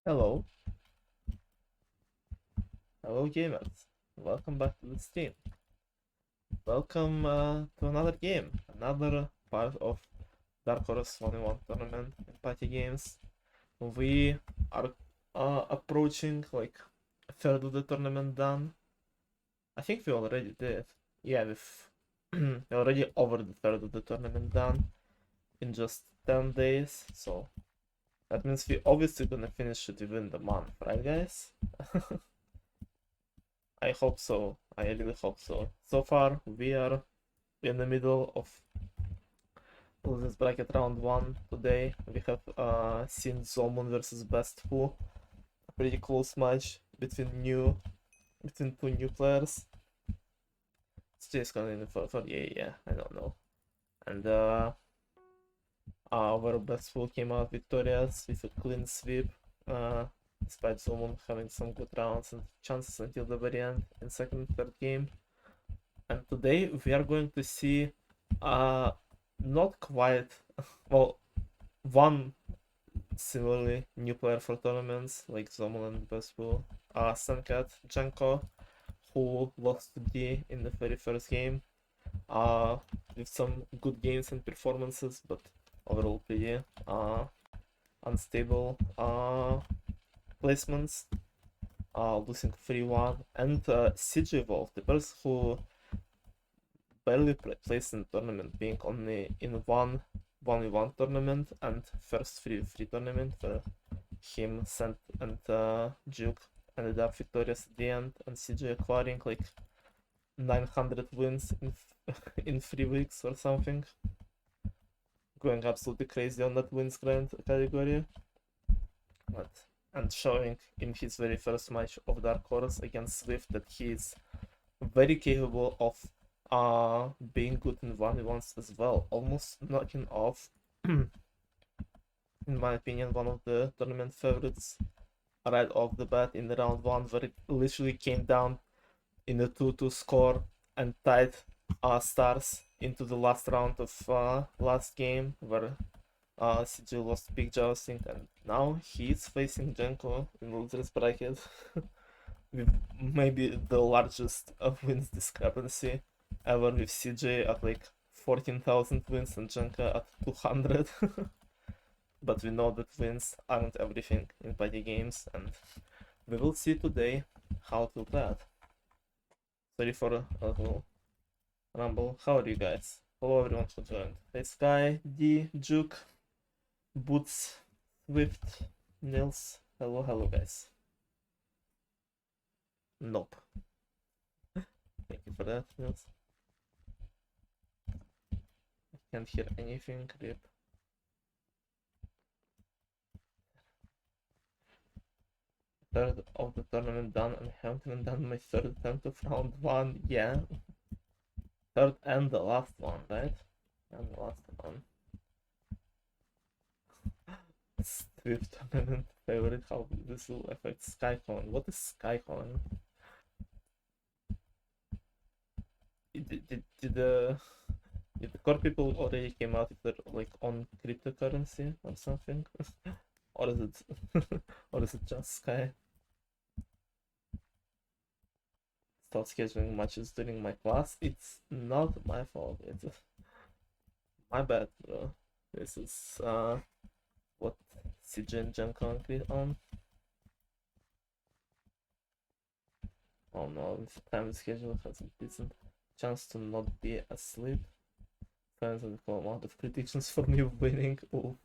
Hello, hello gamers. Welcome back to the stream. Welcome to another game, another part of Dark Horse 1v1 tournament in party games. We are approaching like a third of the tournament done. I think we already did. Yeah, we're already over the third of the tournament done in just 10 days. So that means we obviously gonna finish it within the month, right guys? I hope so. I really hope so. So far, we are in the middle of this bracket round 1 today. We have seen Zomon versus Best Fu. A pretty close match between two new players. It's just going for yeah, I don't know. And where Best Fu came out victorious with a clean sweep. Despite Zomon having some good rounds and chances until the very end in second and third game. And today we are going to see not quite well one similarly new player for tournaments like Zomon and Bespool, SandcatJenko, who lost to D in the very first game with some good games and performances, but overall pretty unstable placements, losing 3-1, and CJ Wolf, the person who barely placed in the tournament, being only in one 1v1 tournament and first free tournament where him, Sant, and Duke ended up victorious at the end, and CJ acquiring like 900 wins in 3 weeks or something, going absolutely crazy on that wins grind category, and showing in his very first match of Dark Horse against Swift that he is very capable of being good in 1v1s as well, almost knocking off in my opinion one of the tournament favorites right off the bat in the round 1, where it literally came down in a 2-2 score and tied stars into the last round of last game, where CJ lost big jousting, and now he's facing Jenko in the losers bracket with maybe the largest wins discrepancy ever, with CJ at like 14,000 wins and Jenka at 200. But we know that wins aren't everything in party games, and we will see today how to play it. Sorry for a little rumble. How are you guys? Hello everyone who joined. Hey Sky, D, Juke, Boots, Swift, Nils. Hello guys. Nope. Thank you for that, Nils. I can't hear anything, rip. Third of the tournament done, and haven't even done my third attempt of round 1. Yeah. Third and the last one, right? And the last one. Swift tournament favorite, how this will affect Skycon. What is Skycon? Did the core people already came out with their like on cryptocurrency or something? Or is it or is it just Sky? Start scheduling matches during my class. It's not my fault. It's my bad, bro. This is what CJ and Jenko agreed on. Oh no, this time schedule has a decent chance to not be asleep. Depends on the amount of predictions for me winning. Ooh.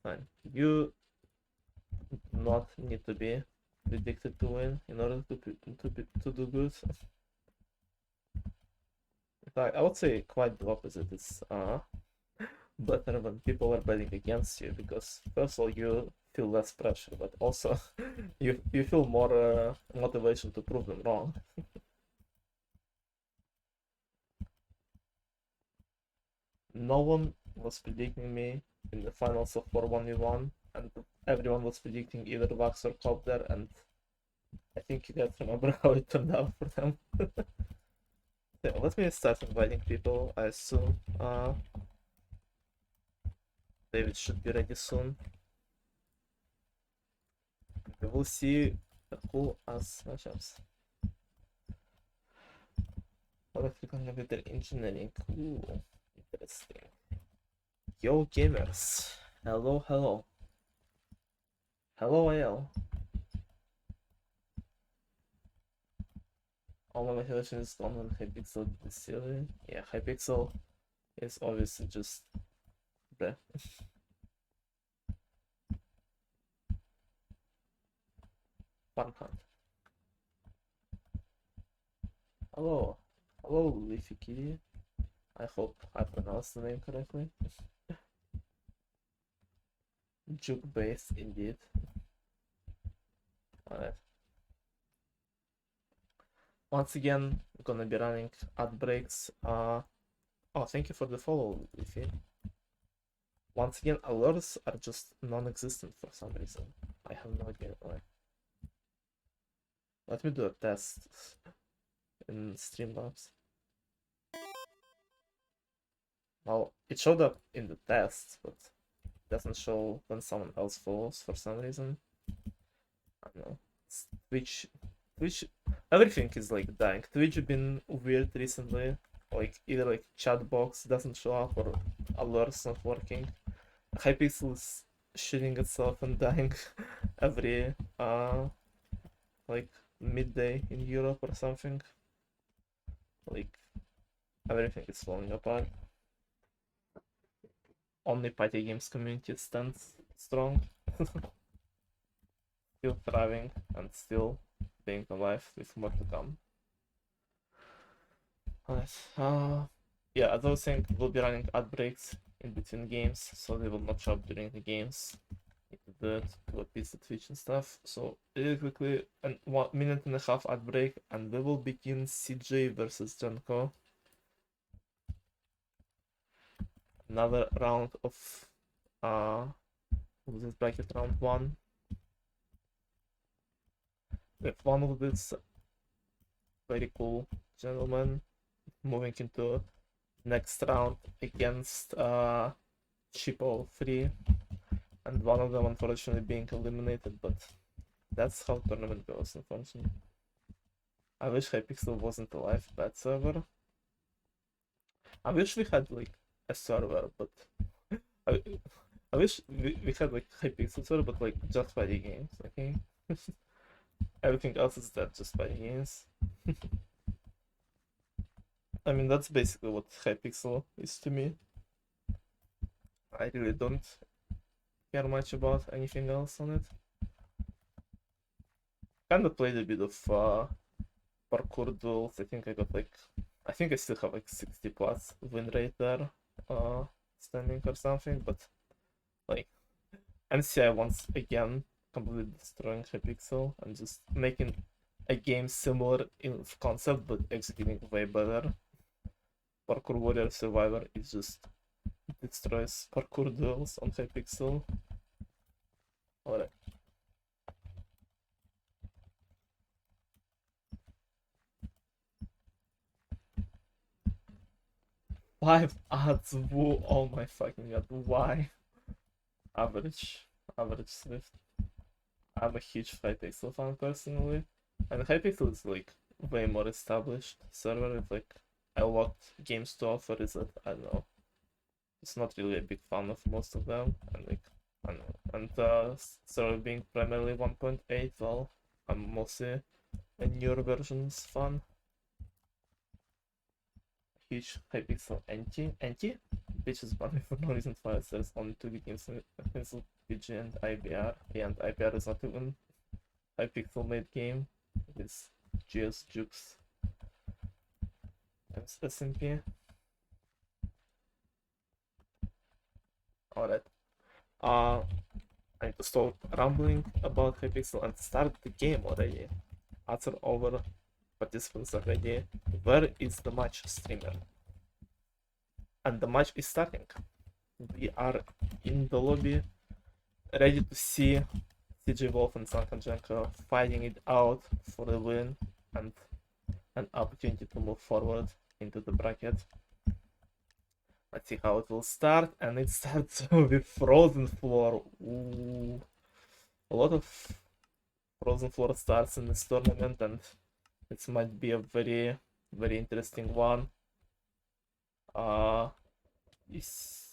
Fine. You not need to be predicted to win in order to do good. In fact, I would say quite the opposite. It's better when people are betting against you, because first of all you feel less pressure, but also you feel more motivation to prove them wrong. No one was predicting me in the finals of 4-1v1, and everyone was predicting either Vax or Cop there, and I think you guys remember how it turned out for them. So let me start inviting people, I assume. David should be ready soon. We will see the cool ass matchups. Electrical computer engineering. Ooh, interesting. Yo gamers. Hello, hello. Hello AL. All my motivation is gone when Hypixel is silly. Yeah, Hypixel is obviously just bleh. Fun hunt. Hello. Hello, Leafy Kitty. I hope I pronounced the name correctly. Juke based indeed. Alright. Once again, gonna be running ad breaks. Oh, thank you for the follow, Leafy. Once again, alerts are just non-existent for some reason. I have no idea why. Let me do a test in Streamlabs. Well, it showed up in the test, but it doesn't show when someone else follows for some reason. I don't know. Twitch, everything is like dying. Twitch been weird recently. Like either like chat box doesn't show up or alerts not working. Hypixel is shitting itself and dying every like midday in Europe or something. Like everything is falling apart. Only party games community stands strong. Still thriving and still being alive with more to come. Alright, yeah, as I was saying, we'll be running ad breaks in between games, so they will not show up during the games. Need to do it to appease the Twitch and stuff. So really quickly, a 1 minute and a half ad break, and we will begin CJ versus Jenko. Another round of this bracket, round 1. We have one of these very cool gentlemen moving into next round against Cheapo 3, and one of them unfortunately being eliminated, but that's how tournament goes, unfortunately. I wish Hypixel wasn't a live bad server. I wish we had like a server, but I wish we had like Hypixel server, but like just fighting games, okay? Everything else is dead, just fighting games. I mean, that's basically what Hypixel is to me. I really don't care much about anything else on it. Kinda played a bit of parkour duels. I think I still have like 60 plus win rate there, standing or something, but like MCI once again completely destroying Hypixel and just making a game similar in concept but executing way better. Parkour Warrior Survivor is just destroys parkour duels on Hypixel. Alright. 5 odds, woo, oh my fucking god, why? Average Swift. I'm a huge Hypixel fan personally, and Hypixel is like way more established server with like a lot games to offer. Is that I don't know. It's not really a big fan of most of them, and like I don't know. And server being primarily 1.8, well, I'm mostly a newer versions fan. Huge Hypixel anti bitch is banned for no reason twice. There's only 2 games in Hypixel, PG and IBR, and IBR is not even Hypixel made game. It's GS Jukes and SMP. Alright. I need to stop rambling about Hypixel and start the game already. Ads are over, participants are ready. Where is the match, streamer? And the match is starting. We are in the lobby, ready to see CJ Wolf and SandcatJenko fighting it out for the win and an opportunity to move forward into the bracket. Let's see how it will start, and it starts with Frozen Floor. Ooh. A lot of Frozen Floor starts in this tournament, and it might be a very, very interesting one. Is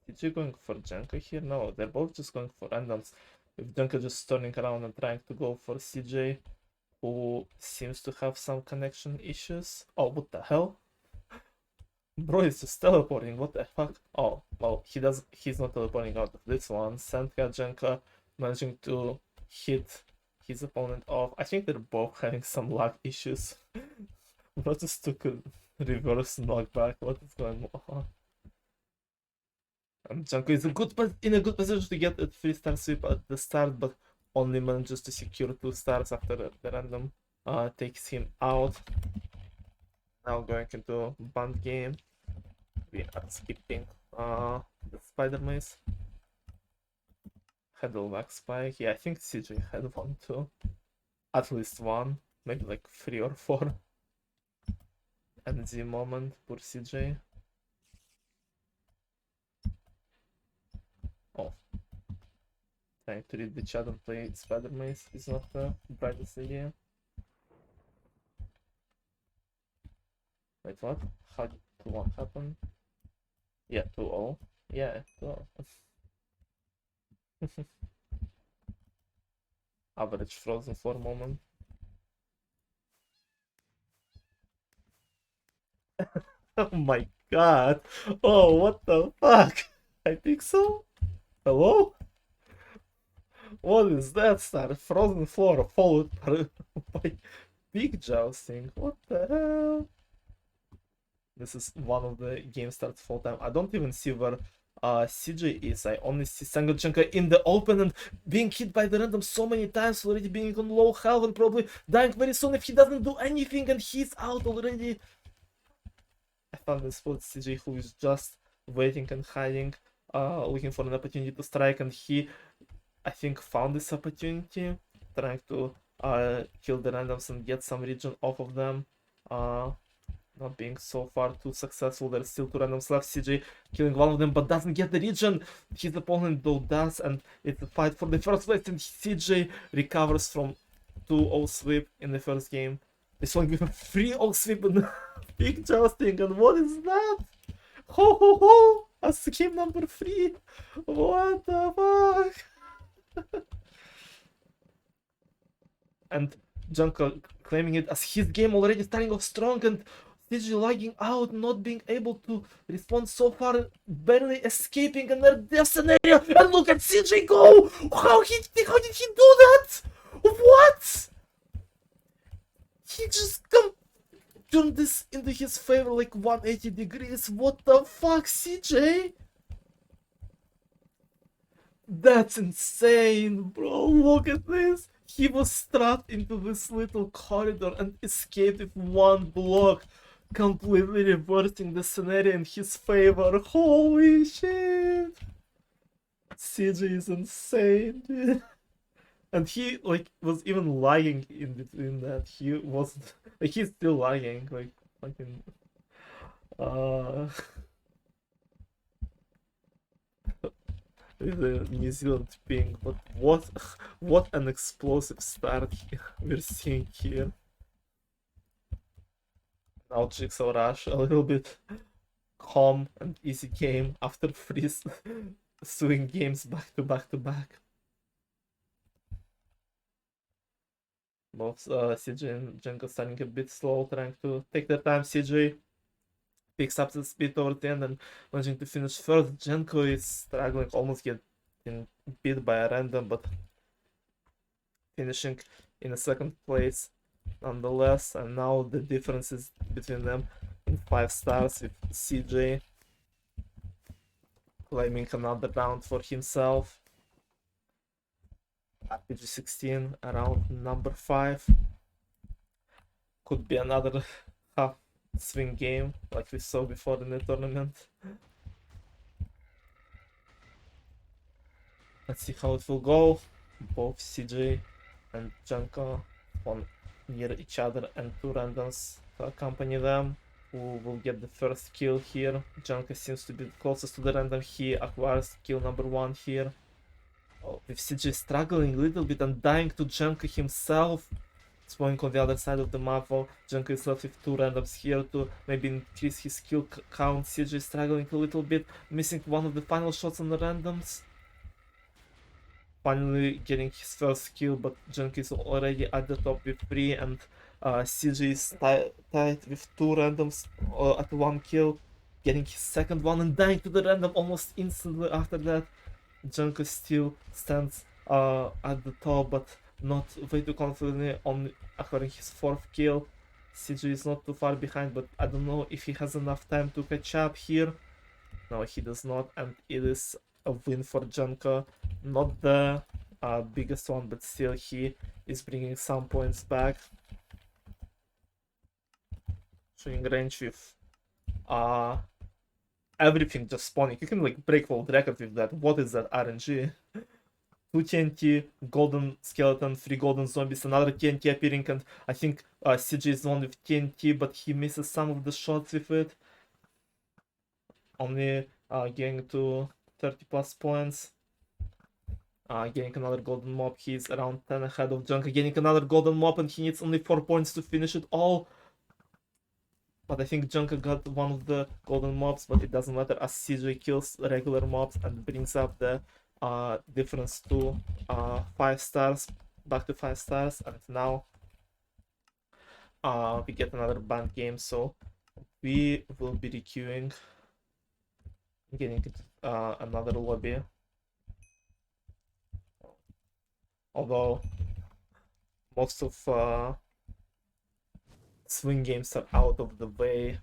TJ going for Jenko here? No, they're both just going for randoms. If Jenko just turning around and trying to go for CJ, who seems to have some connection issues. Oh, what the hell? Bro is just teleporting, what the fuck? Oh, well, he's not teleporting out of this one. SandcatJenko managing to hit his opponent off. I think they're both having some luck issues. Bro just took a reverse knockback. What is going on? And Jenko is in a good position to get a 3-star sweep at the start, but only manages to secure 2 stars after the random takes him out. Now going into band game. We are skipping the spider maze. Had a lag spike. Yeah, I think CJ had one too. At least one, maybe like 3 or 4. And the moment, poor CJ. Oh. Trying to read the chat and play spider maze is not the brightest idea. Wait, what? How did 2-1 happen? Yeah, 2-0. Yeah, 2-0. Average Frozen Floor moment. Oh my god. Oh, what the fuck? I think so. Hello? What is that, star? Frozen Floor followed by big jousting. What the hell? This is one of the game starts full time. I don't even see where CJ is. I only see SandcatJenko in the open and being hit by the random so many times, already being on low health and probably dying very soon if he doesn't do anything, and he's out already. I found this spot CJ who is just waiting and hiding, looking for an opportunity to strike, and he, I think, found this opportunity, trying to kill the randoms and get some region off of them. Not being so far too successful. There's still 2 randoms left. CJ killing one of them, but doesn't get the region. His opponent though does, and it's a fight for the first place, and CJ recovers from 2-0 sweep in the first game. This one with a 3-0 sweep and big jousting, and what is that? Ho ho ho! As game number 3! What the fuck? And Jenko claiming it as his game already starting off strong, and CJ lagging out, not being able to respond so far, barely escaping another death scenario. And look at CJ go! How did he do that? What? He just turned this into his favor like 180 degrees. What the fuck, CJ? That's insane, bro. Look at this. He was trapped into this little corridor and escaped with 1 block, completely reversing the scenario in his favor. Holy shit! CJ is insane, dude. And he like was even lagging in between that. He wasn't like he's still lagging, like fucking the New Zealand ping, but what an explosive start we're seeing here. Now Jigsaw Rush a little bit calm and easy game after 3 swing games back to back to back. Both CJ and Jenko starting a bit slow, trying to take their time. CJ picks up the speed towards the end and managing to finish first. Jenko is struggling, almost getting beat by a random, but finishing in a 2nd place nonetheless. And now the difference is between them in 5 stars, with CJ claiming another round for himself. RPG 16 around number 5. Could be another half swing game like we saw before in the tournament. Let's see how it will go. Both CJ and Jenko one near each other and 2 randoms to accompany them. who will get the first kill here. Jenko seems to be closest to the random. He acquires kill number 1 here. Oh, with CJ struggling a little bit and dying to Jenko himself. Spawning on the other side of the map. Well, Jenko is left with 2 randoms here to maybe increase his kill count. CJ struggling a little bit, missing one of the final shots on the randoms. Finally getting his first kill, but Jenko is already at the top with 3, and CJ is tied with 2 randoms at 1 kill, getting his second one and dying to the random almost instantly after that. Jenko still stands at the top, but not way too confidently on acquiring his 4th kill. CJ is not too far behind, but I don't know if he has enough time to catch up here. No, he does not, and it is a win for Jenko. Not the biggest one, but still he is bringing some points back. Showing range with everything just spawning. You can like break world record with that. What is that RNG? 2 TNT, golden skeleton, 3 golden zombies, another TNT appearing, and I think CJ is the one with TNT, but he misses some of the shots with it. Only getting to 30 plus points. Getting another golden mob. He's around 10 ahead of Jenko. Getting another golden mob, and he needs only 4 points to finish it all. But I think Jenko got one of the golden mobs, but it doesn't matter as CJ kills regular mobs and brings up the difference to 5 stars, back to 5 stars, and now we get another banned game, so we will be requeuing, getting another lobby. Although most of swing games are out of the way,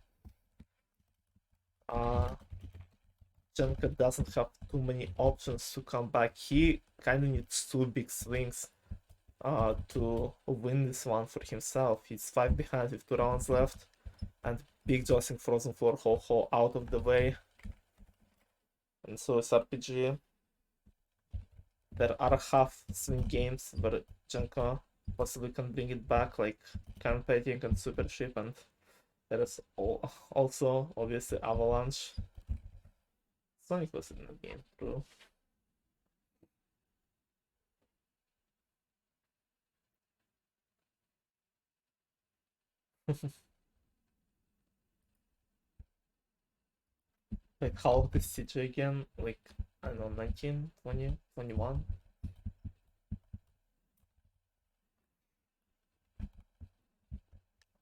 Jenko doesn't have too many options to come back. He kind of needs 2 big swings to win this one for himself. He's 5 behind with 2 rounds left, and big Jossing Frozen Floor Ho out of the way. And so is RPG. There are half swing games where Jenko possibly can bring it back, like Campaigning and Super Ship, and there is also obviously Avalanche. Sonic was in the game, true. Like, how old is CJ again? Like, I don't know, 19, 20, 21?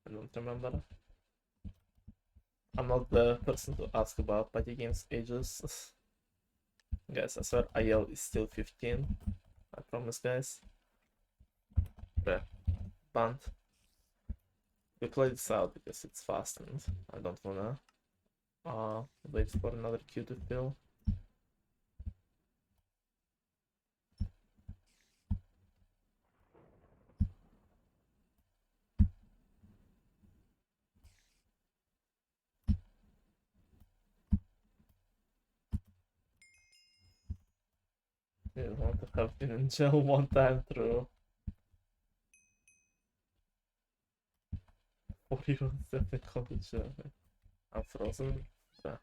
I don't remember. I'm not the person to ask about party games ages. Guys, I swear IL is still 15. I promise, guys. Okay, banned. We play this out because it's fast and I don't wanna wait for another queue to fill. Didn't want to have been in jail one time through. 4 college. I'm frozen. Yeah.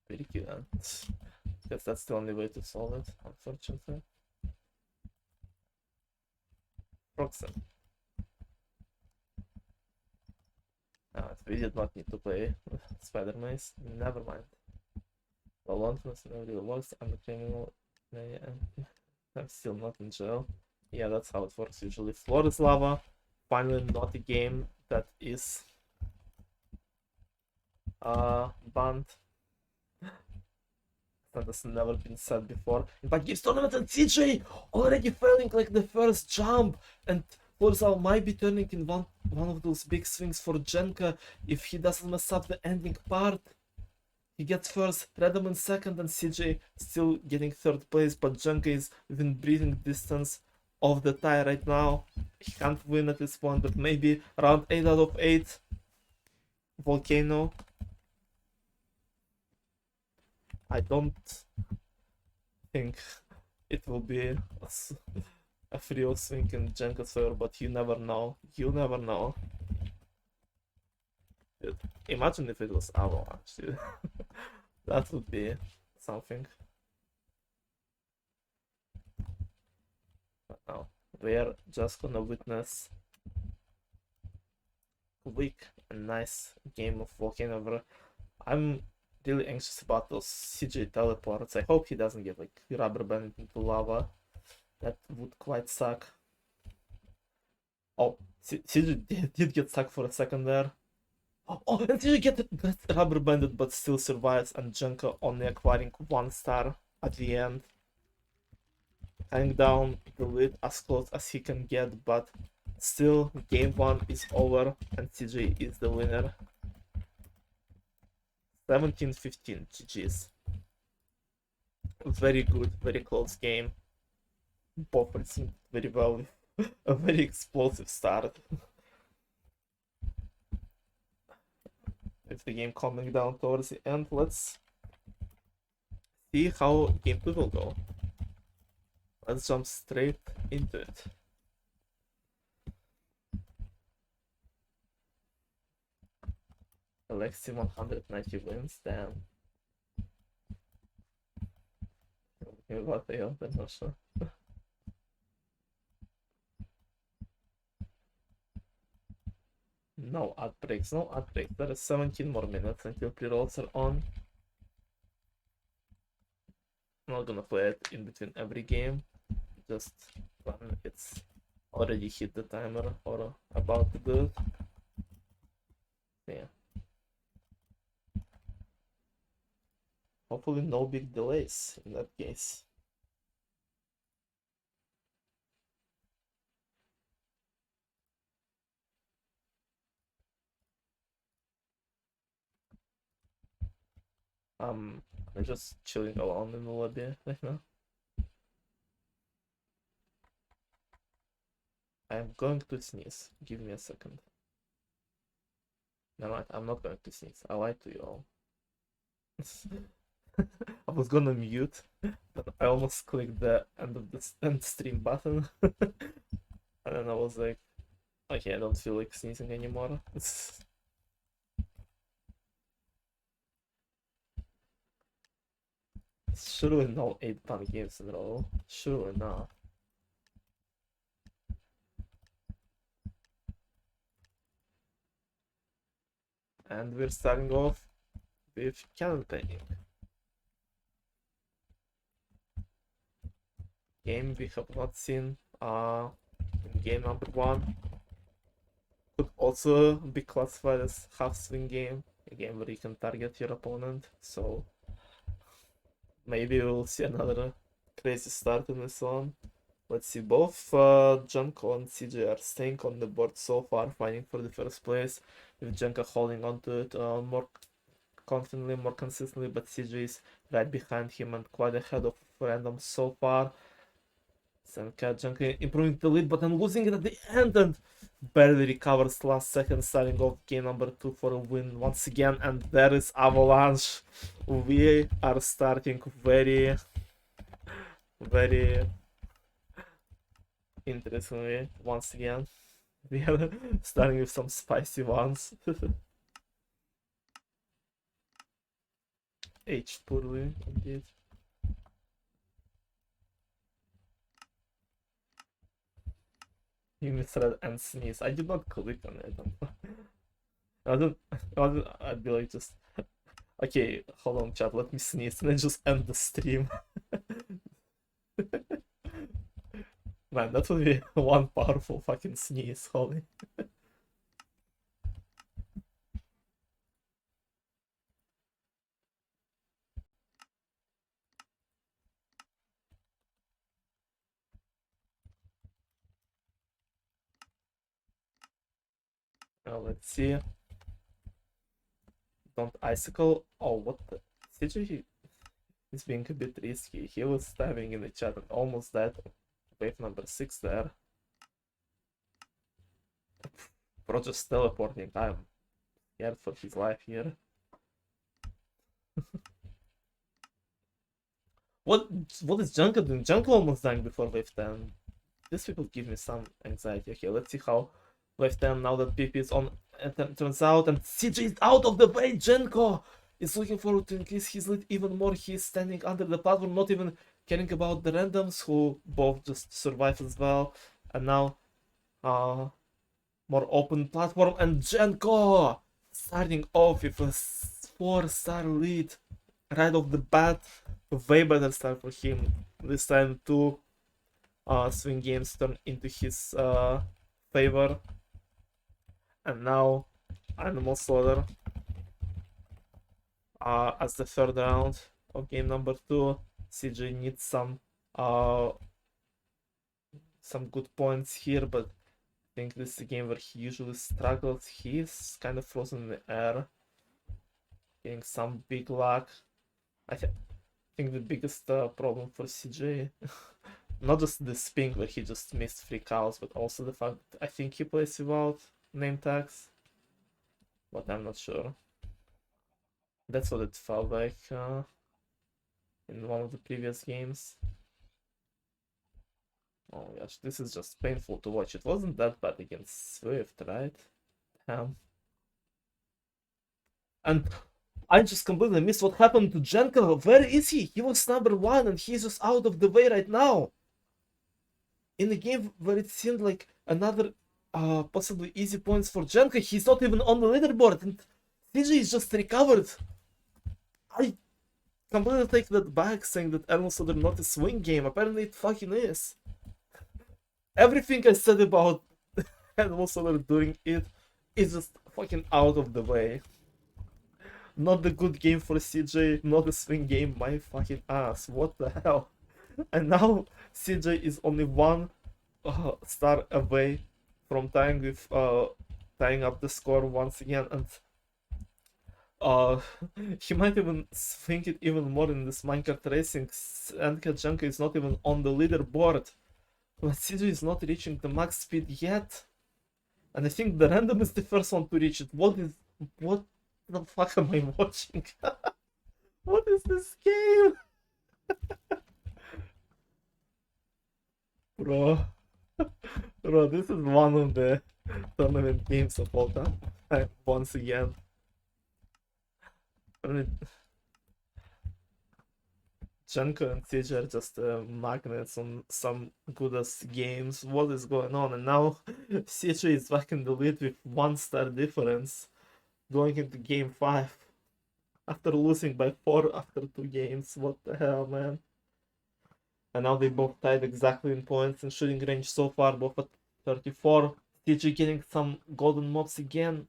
Pretty good. Because that's the only way to solve it, unfortunately. Proxen. We did not need to play with Spider Maze. Never mind. The Londoners never really works. I'm a criminal. I'm still not in jail. Yeah, that's how it works usually. Floor is lava. Finally, not a game that is banned. That has never been said before. But Gibbs Tournament and CJ already failing like the first jump, and Florzal might be turning in one of those big swings for Jenko if he doesn't mess up the ending part. He gets first, Redom in second, and CJ still getting 3rd place, but Jenko is within breathing distance of the tie right now. He can't win at this point, but maybe round 8 out of 8. Volcano. I don't think it will be a free swing in Jenko's favor, but you never know. You never know. Dude, imagine if it was Avalanche, dude. That would be something. But no, we're just gonna witness a quick and nice game of Volcano. I'm really anxious about those CJ teleports. I hope he doesn't get like rubber banded into lava. That would quite suck. Oh, CJ did get stuck for a second there. Oh, and CJ get rubber banded but still survives, and Jenko only acquiring 1 star at the end. Hang down the lead as close as he can get, but still game 1 is over and CJ is the winner. 17-15 GG's. Very good, very close game. Both received very well. A very explosive start. With the game coming down towards the end, let's see how game 2 will go. Let's jump straight into it. Alexi 190 wins, damn. What the hell, I'm not sure. No ad breaks, no ad breaks. There is 17 more minutes until pre-rolls are on. I'm not gonna play it in between every game, just when it's already hit the timer or about to do it. Yeah. Hopefully no big delays in that case. I'm just chilling alone in the lobby right now. I'm going to sneeze. Give me a second. No, I'm not going to sneeze. I lied to you all. I was gonna mute, but I almost clicked the end of the end stream button. And then I was like, okay, I don't feel like sneezing anymore. Surely no 8-ban games in a row. Surely not. And we're starting off with cannon painting. Game we have not seen in game number 1. Could also be classified as half swing game, a game where you can target your opponent, so maybe we'll see another crazy start in this one. Let's see, both Jenko and CJ are staying on the board so far, fighting for the first place, with Jenko holding on to it more confidently, more consistently, but CJ is right behind him and quite ahead of Random so far. SandcatJenko improving the lead, but then losing it at the end, and barely recovers last second, starting off game number 2 for a win once again. And there is Avalanche. We are starting very interestingly once again. We are starting with some spicy ones. H poorly indeed. You misread and sneeze. I did not click on it. I'd be like just okay, hold on chat, let me sneeze and then just end the stream. Man, that would be one powerful fucking sneeze, holy. Now let's see. Don't icicle. Oh, what the? CJ is being a bit risky. He was stabbing in the chat and almost died. Wave number 6 there. Bro just teleporting. I'm scared for his life here. What is Junko doing? Junko almost dying before wave 10. These people give me some anxiety. Okay, let's see how wave 10 now that PP is on. it turns out, and CJ is out of the way. Jenko is looking forward to increase his lead even more. He's standing under the platform, not even caring about the randoms who both just survive as well. And now, more open platform, and Jenko starting off with a 4-star lead right off the bat. A way better start for him. This time, two swing games turn into his favor. And now, Animal Slaughter as the third round of game number 2. CJ needs some good points here, but I think this is a game where he usually struggles. He's kind of frozen in the air, getting some big luck. I think the biggest problem for CJ, not just the spin where he just missed 3 cows, but also the fact that I think he plays without name tags, but I'm not sure. That's what it felt like in one of the previous games. Oh gosh, this is just painful to watch. It wasn't that bad against Swift, right? And I just completely missed what happened to Jenko. Where is he? He was number 1 and he's just out of the way right now. In a game where it seemed like another possibly easy points for Jenko, he's not even on the leaderboard, and CJ is just recovered. I completely take that back, saying that Animal Slaughter not a swing game. Apparently it fucking is. Everything I said about Animal Slaughter doing it is just fucking out of the way. Not the good game for CJ, not a swing game, my fucking ass. What the hell? And now CJ is only 1 star away from tying up the score once again, and he might even swing it even more in this Minecraft racing. SandcatJenko is not even on the leaderboard, but CJ is not reaching the max speed yet, and I think the random is the first one to reach it. What the fuck am I watching? What is this game? Bro, this is one of the tournament games of all time. Once again. I mean, Jenko and CJ are just magnets on some goodest games. What is going on? And now CJ is back in the lead with 1 star difference going into game 5 after losing by 4 after 2 games. What the hell, man? And now they both tied exactly in points and shooting range so far, both at 34. CJ getting some golden mobs again,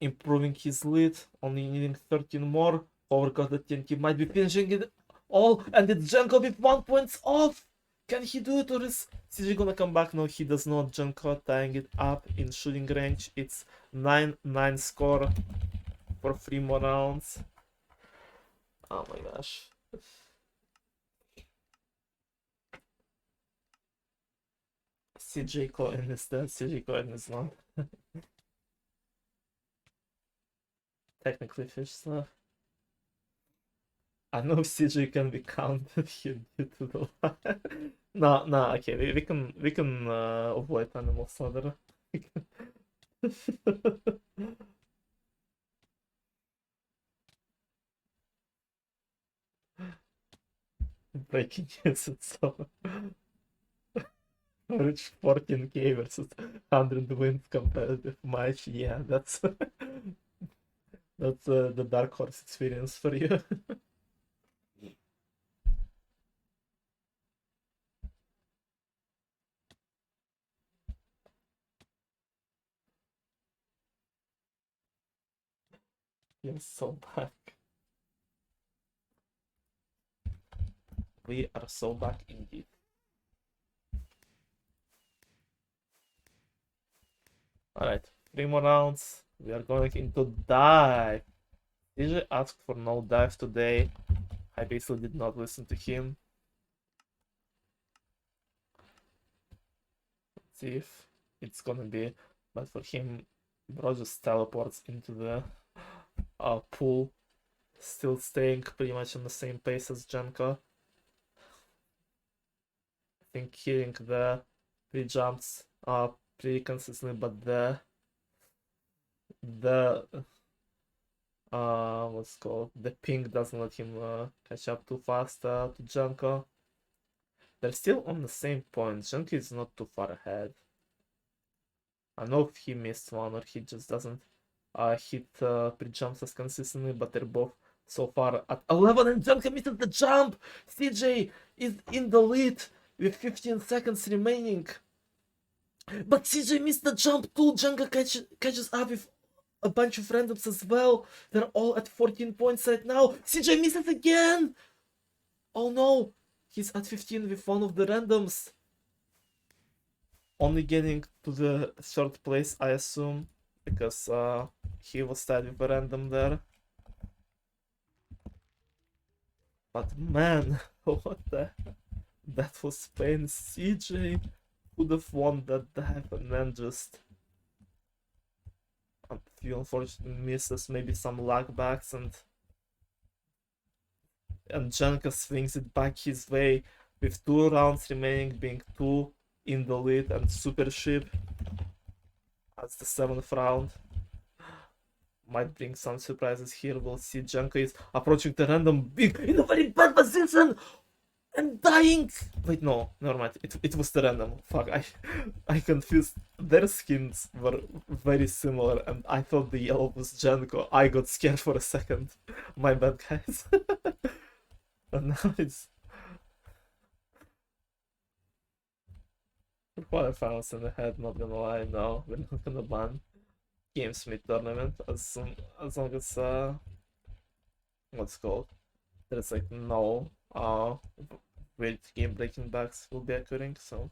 improving his lead, only needing 13 more. Overgot the TNT might be finishing it all, and it's Jenko with 1 point off. Can he do it, or is CJ gonna come back? No, he does not. Jenko tying it up in shooting range. It's 9-9 score for 3 more rounds. Oh my gosh. CJ coin is dead, CJ coin is not. Technically fish stuff. I know CJ can be counted here due to the no, okay, we can avoid Animal Slaughter. Breaking news, it's so average 14k versus 100 wins competitive match. Yeah, that's the Dark Horse experience for you. You're so back. We are so back indeed. Alright, 3 more rounds. We are going into dive. DJ asked for no dive today. I basically did not listen to him. Let's see if it's gonna be, but for him, bro just teleports into the pool, still staying pretty much on the same pace as Jenko. I think hitting the pre-jumps pretty consistently, but the the what's it called, the ping doesn't let him catch up too fast to Jenko. They're still on the same point. Jenko is not too far ahead. I know if he missed one or he just doesn't hit pre-jumps as consistently, but they're both so far at 11 and Jenko missed the jump! CJ is in the lead with 15 seconds remaining. But CJ missed the jump too. Jenko catches up with a bunch of randoms as well. They're all at 14 points right now. CJ misses again! Oh no! He's at 15 with one of the randoms. Only getting to the third place, I assume, because he was tied with a random there. But man, what the... That was pain. CJ would have won that dive and then just... a few unfortunate misses, maybe some lag backs, and Jenko swings it back his way with 2 rounds remaining, being 2 in the lead, and super ship. That's the 7th round. Might bring some surprises here. We'll see. Jenko is approaching the random big in a very bad position and dying. Wait, no, never mind. It was the random. Fuck, I confused. Their skins were very similar, and I thought the yellow was Jenko. I got scared for a second. My bad, guys. And now it's quarterfinals in the head. Not gonna lie, no, we're not gonna ban games mid tournament as long as what's called, there's like no weird game breaking bugs will be occurring. So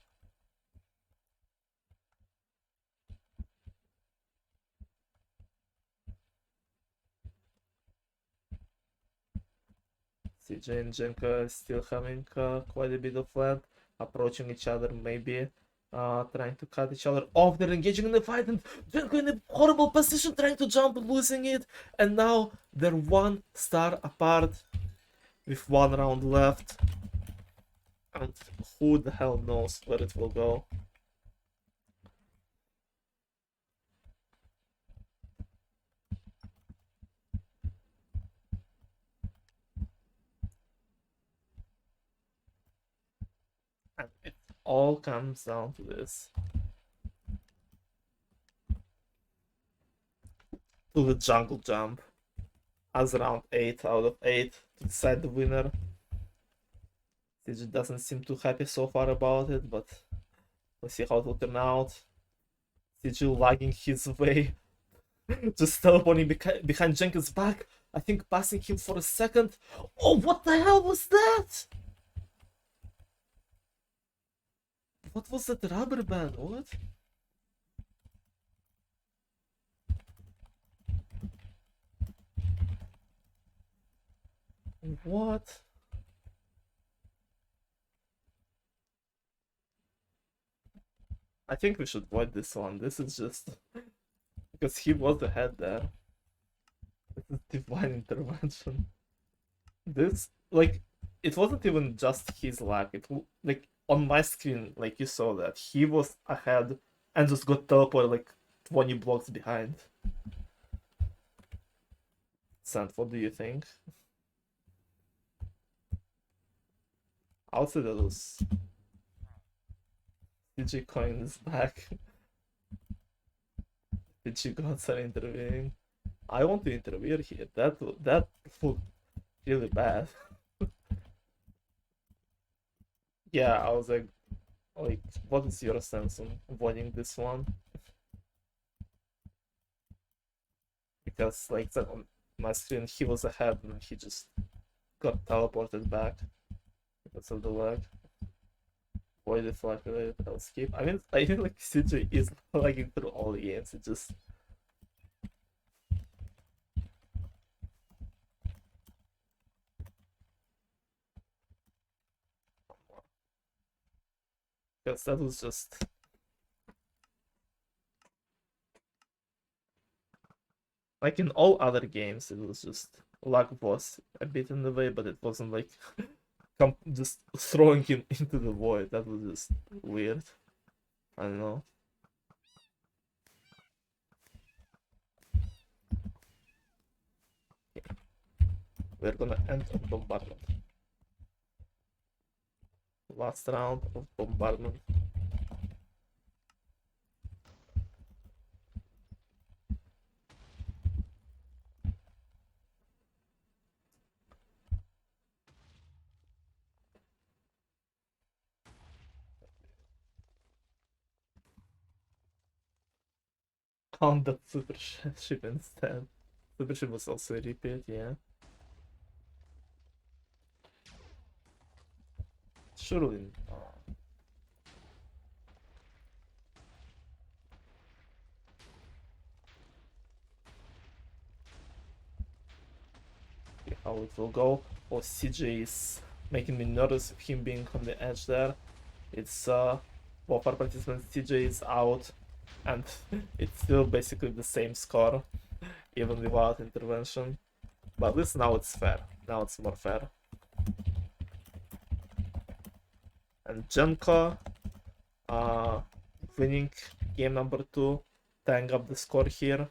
CJ and Jenko still having quite a bit of lead, approaching each other, maybe trying to cut each other off. They're engaging in the fight, and Jenko in a horrible position, trying to jump, losing it. And now they're 1 star apart with 1 round left. And who the hell knows where it will go. And it all comes down to this. To the jungle jump as round 8 out of 8 to decide the winner. CJ doesn't seem too happy so far about it, but we'll see how it will turn out. CJ lagging his way, just teleporting behind Jenkins' back. I think passing him for a second. Oh, what the hell was that? What was that rubber band? What? What? I think we should void this one. This is just because he was ahead there. This is divine intervention. This, like, it wasn't even just his lag. It, like, on my screen, like, you saw that he was ahead and just got teleported like 20 blocks behind. Sant, what do you think? I would say that was DG Coin is back. DG gods are intervening. I want to intervene here. That looked really bad. Yeah, I was like, what is your sense on avoiding this one? Because like on my screen he was ahead and he just got teleported back because of the lag. Void the flag related, I'll skip. I mean like CJ is lagging through all the games. It just because that was just like in all other games, it was just lag was a bit in the way, but it wasn't like just throwing him into the void. That was just weird. I don't know. we're gonna end on bombardment. Last round of bombardment. On the super ship instead. Super ship was also a repeat, yeah. Surely. See how it will go. Oh, CJ is making me nervous of him being on the edge there. It's both our participants, CJ is out, and it's still basically the same score, even without intervention. But at least now it's fair. Now it's more fair. And Jenko winning game number 2, tying up the score here.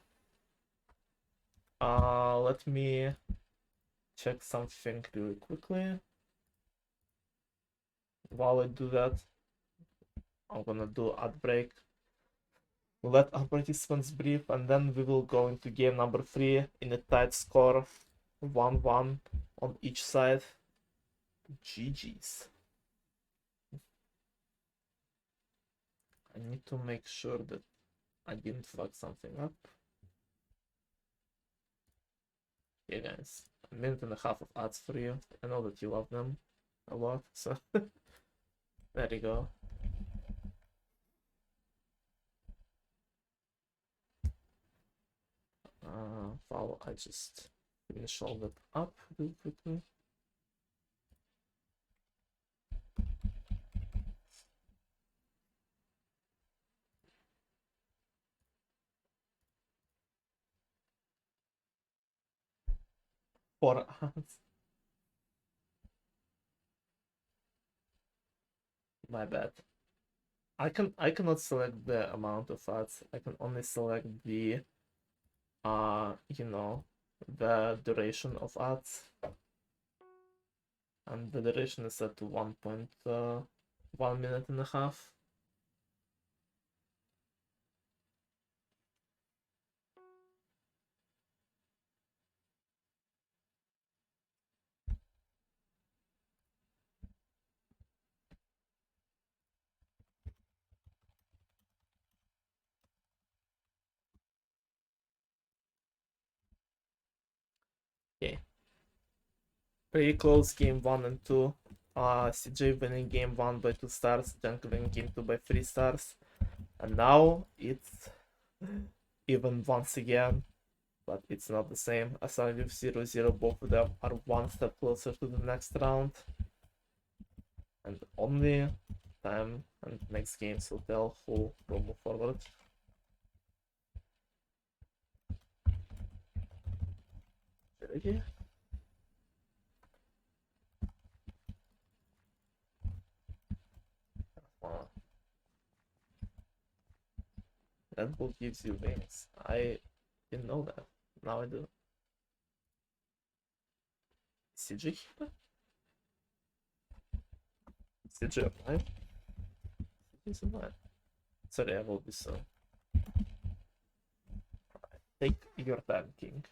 Let me check something really quickly. While I do that, I'm gonna do ad break. We'll let our participants brief, and then we will go into game number 3 in a tight score, 1-1 on each side. GG's. I need to make sure that I didn't fuck something up. Yeah, guys, a minute and a half of ads for you. I know that you love them a lot, so there you go. While I just finish all that up really quickly. For ads. My bad. I cannot select the amount of ads. I can only select the you know, the duration of ads. And the duration is set to 1.1 minute and a half. Okay. Pretty close game 1 and 2. CJ winning game 1 by 2 stars, Jenko winning game 2 by 3 stars. And now it's even once again, but it's not the same. Aside with 0-0, both of them are one step closer to the next round. And only time and next games will tell who will move forward. Ready? Red Bull gives you wings. I didn't know that. Now I do. CG here? CG alive? CG's alive. Sorry, I will be so. Take your time, King.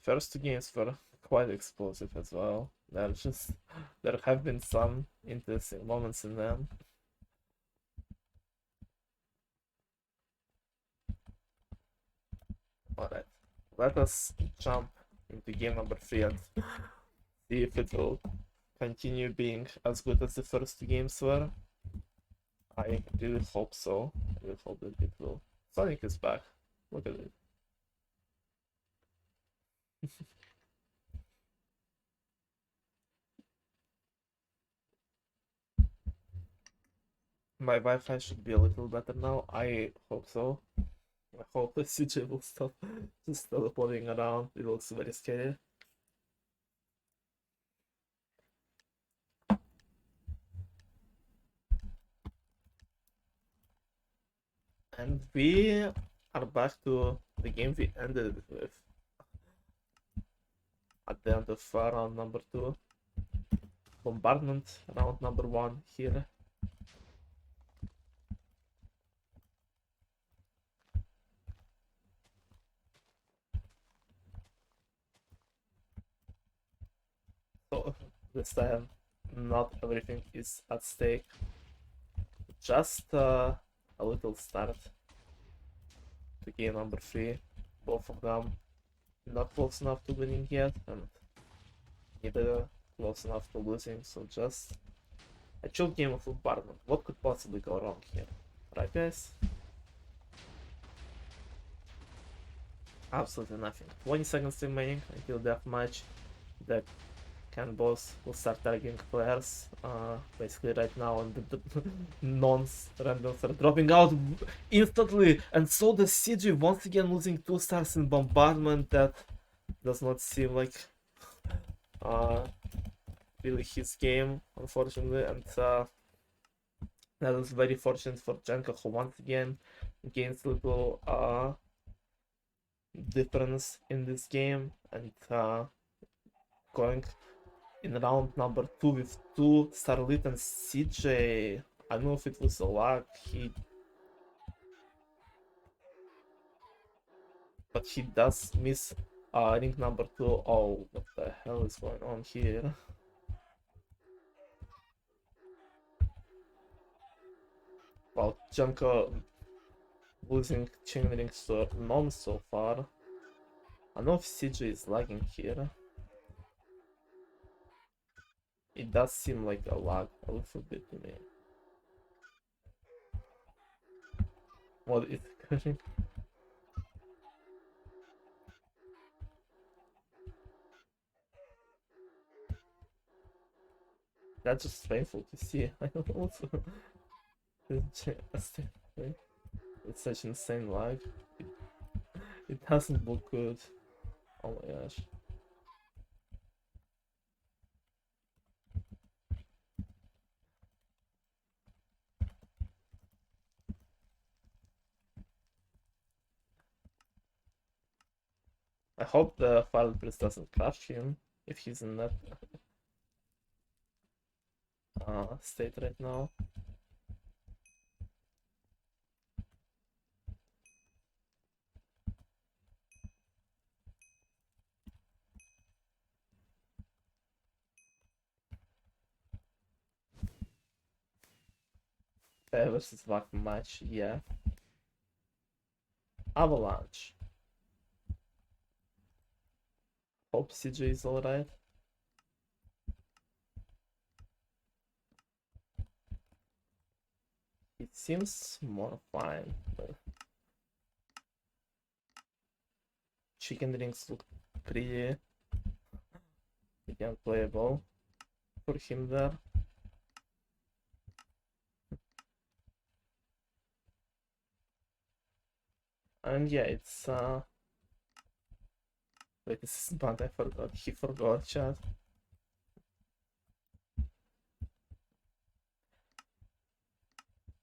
First two games were quite explosive as well. There have been some interesting moments in them. Alright, let us jump into game number 3 and see if it will continue being as good as the first two games were. I really hope so. I really hope that it will. Sonic is back. Look at it. My Wi-Fi should be a little better now. I hope so. I hope the CJ will stop just teleporting around. It looks very scary. And we are back to the game we ended it with at the end of round number 2. Bombardment, round number 1 here. So this time, not everything is at stake. Just a little start to game number 3. Both of them not close enough to winning yet, and neither close enough to losing, so just a chill game of bombardment. What could possibly go wrong here? Right, guys? Absolutely nothing. 20 seconds remaining until that match. The can boss will start targeting players basically right now, and the non-randoms are dropping out instantly, and so the CG once again losing 2 stars in bombardment. That does not seem like really his game, unfortunately, and that is very fortunate for Jenko, who once again gains a little difference in this game, and going in round number 2 with 2 Starlit and CJ. I don't know if it was a luck, but he does miss ring number 2. Oh, what the hell is going on here? Well, Jenko losing chain rings to none so far. I don't know if CJ is lagging here. It does seem like a lag a little bit to me. What is occurring? That's just painful to see. I don't know it's such insane lag. It doesn't look good. Oh my gosh. I hope the file priest doesn't crush him if he's in that state right now. Versus Vac match, yeah. Avalanche. Hope CJ is alright. It seems more fine, but chicken rings look pretty unplayable for him there. And yeah, it's wait, this is bad, I forgot. He forgot chat.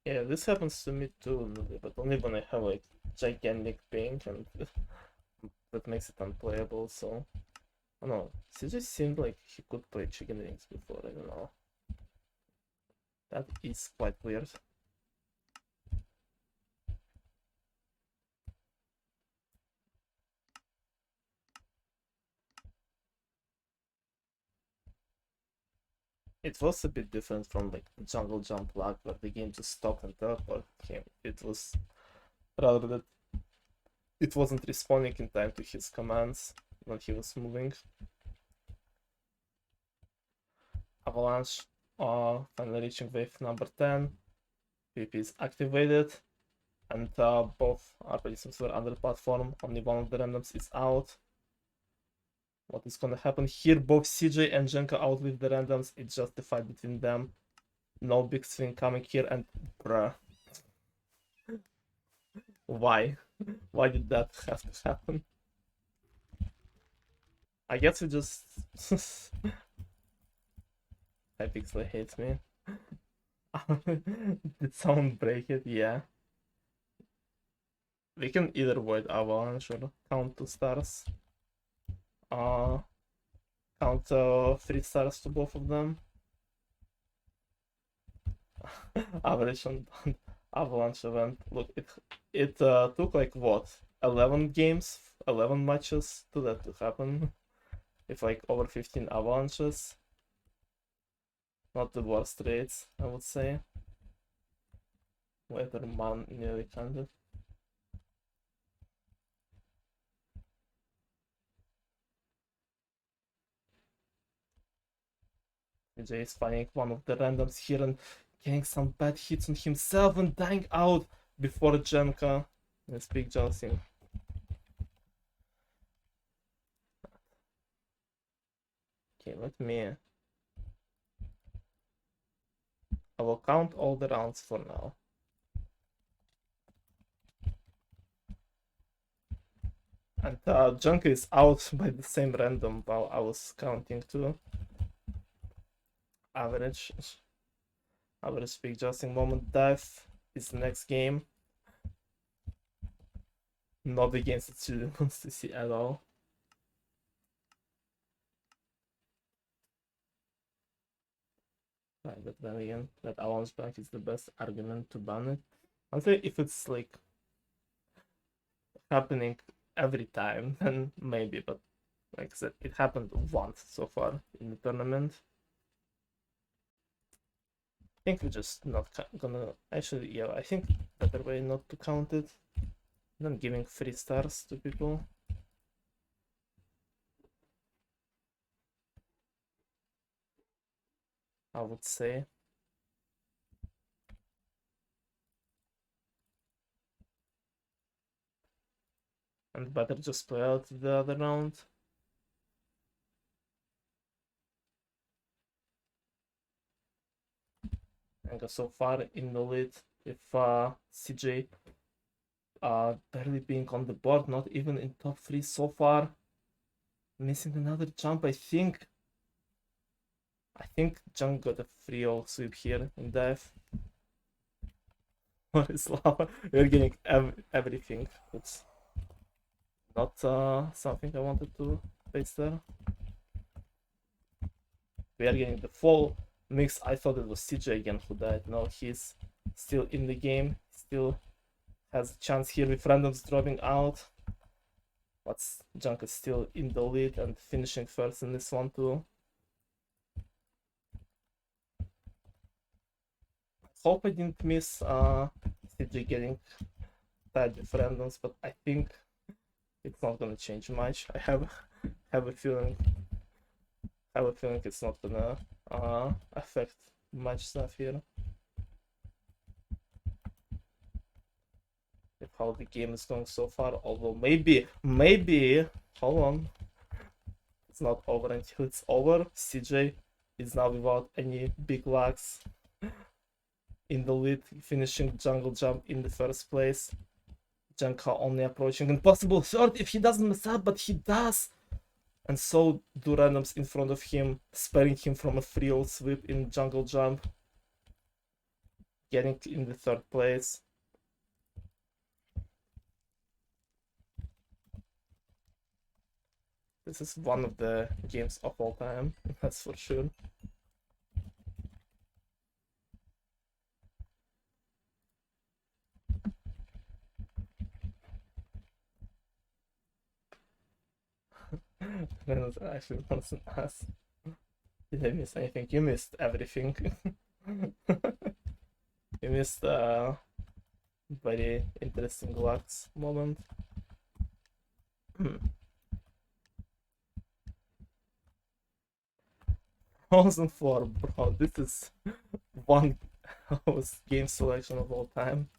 Yeah, this happens to me too, but only when I have like gigantic ping, and that makes it unplayable, so I don't know. It just seemed like he could play chicken rings before, I don't know. That is quite weird. It was a bit different from like jungle jump lag where the game just stopped and teleported him. It was rather that it wasn't responding in time to his commands when he was moving. Avalanche finally reaching wave number 10. PvP is activated, and both RPGs were under platform. Only one of the randoms is out. What is gonna happen here? Both CJ and Jenko out with the randoms. It's just the fight between them. No big swing coming here, and bruh. Why? Why did that have to happen? I guess it just Hypixel hates me. Did someone break it? Yeah. We can either void avalanche or count 2 stars. Count 3 stars to both of them. Average on avalanche event. Look, it took like what, 11 games, 11 matches to that to happen. With like over 15 avalanches. Not the worst rates, I would say. Weatherman nearly 100. Jay is finding one of the randoms here and getting some bad hits on himself and dying out before Jenka. Let's big Johnson. Okay, let me. I will count all the rounds for now. And Jenka is out by the same random while I was counting too. Average big Johnson moment dive is the next game. Not the games that she wants to see at all. Right, but then again, that avalanche back is the best argument to ban it. I'll say if it's like happening every time, then maybe, but like I said, it happened once so far in the tournament. I think we're just not gonna, actually, yeah, I think better way not to count it than giving 3 stars to people. I would say. And better just play out the other round. And go so far in the lead with CJ barely being on the board, not even in top 3 so far. Missing another jump, I think. Junk got a 3-0 sweep here in dive. What is lava? We're getting everything. It's not something I wanted to face there. We are getting the full mix. I thought it was CJ again who died. No, he's still in the game. Still has a chance here with randoms dropping out. But Junk is still in the lead and finishing first in this one too. Hope I didn't miss CJ getting tied with randoms, but I think it's not gonna change much. I have a feeling it's not gonna affect much stuff here. With how the game is going so far, although maybe, hold on. It's not over until it's over. CJ is now without any big lags in the lead, finishing jungle jump in the first place. Jenka only approaching impossible third if he doesn't mess up, but he does. And so do randoms in front of him, sparing him from a 3-0 sweep in jungle jump. Getting in the third place. This is one of the games of all time, that's for sure. Reynolds actually wants to ask, did I miss anything? You missed everything. You missed a very interesting Lux moment. 2004, bro, this is one game selection of all time.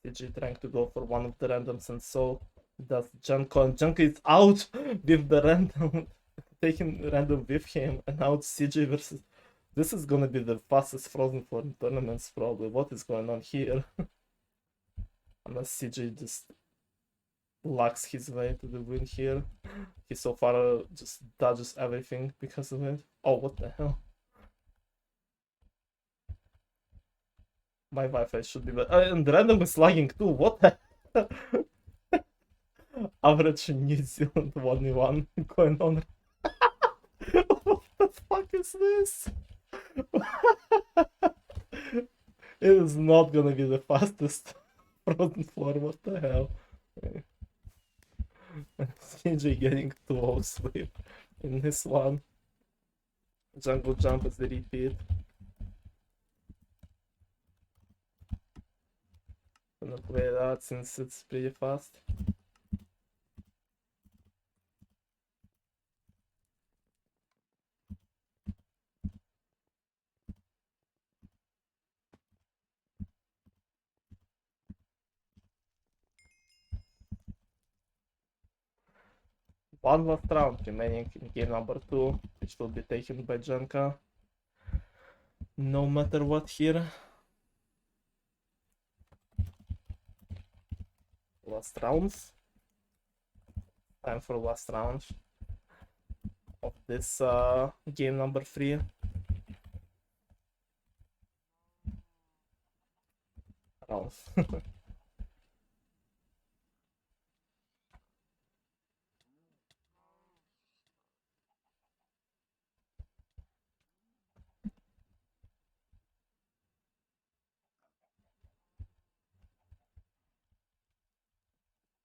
CG trying to go for one of the randoms, and so does Jenko, and Jenko is out with the random, taking random with him, and now it's CG versus. This is gonna be the fastest Frozen Form tournaments, probably. What is going on here? Unless CG just lucks his way to the win here. He so far just dodges everything because of it. Oh, what the hell? My Wi-Fi should be better. And random is lagging too. What the average New Zealand 1v1 going on? What the fuck is this? It is not gonna be the fastest frozen floor. What the hell? CJ getting 2-0 sleep in this one. Jungle Jump is the repeat. Gonna play that since it's pretty fast. One last round remaining in game number 2, which will be taken by Jenko. No matter what here. Last rounds. Time for last round of this game number 3. Rounds.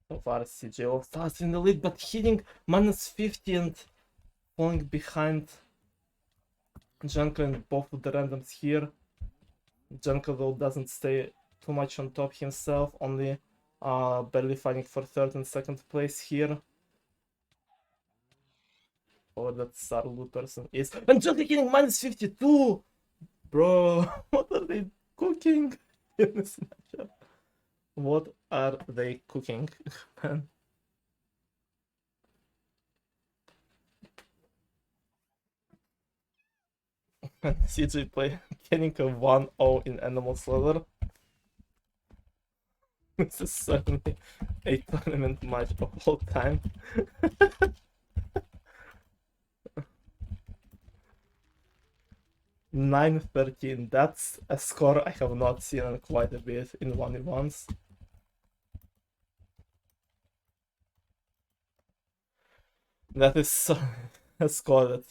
So far, CJ starts in the lead, but hitting -50 and falling behind Jenko and both of the randoms here. Jenko though doesn't stay too much on top himself, only barely fighting for 3rd and 2nd place here. Or that Sarlu person is. And Jenko hitting -52! Bro, what are they cooking in this matchup? What are they cooking, man? CJ play getting a 1-0 in Animal Slaughter. This is certainly a tournament match of all time. 9-13. That's a score I have not seen in quite a bit in 1v1s. That is a score that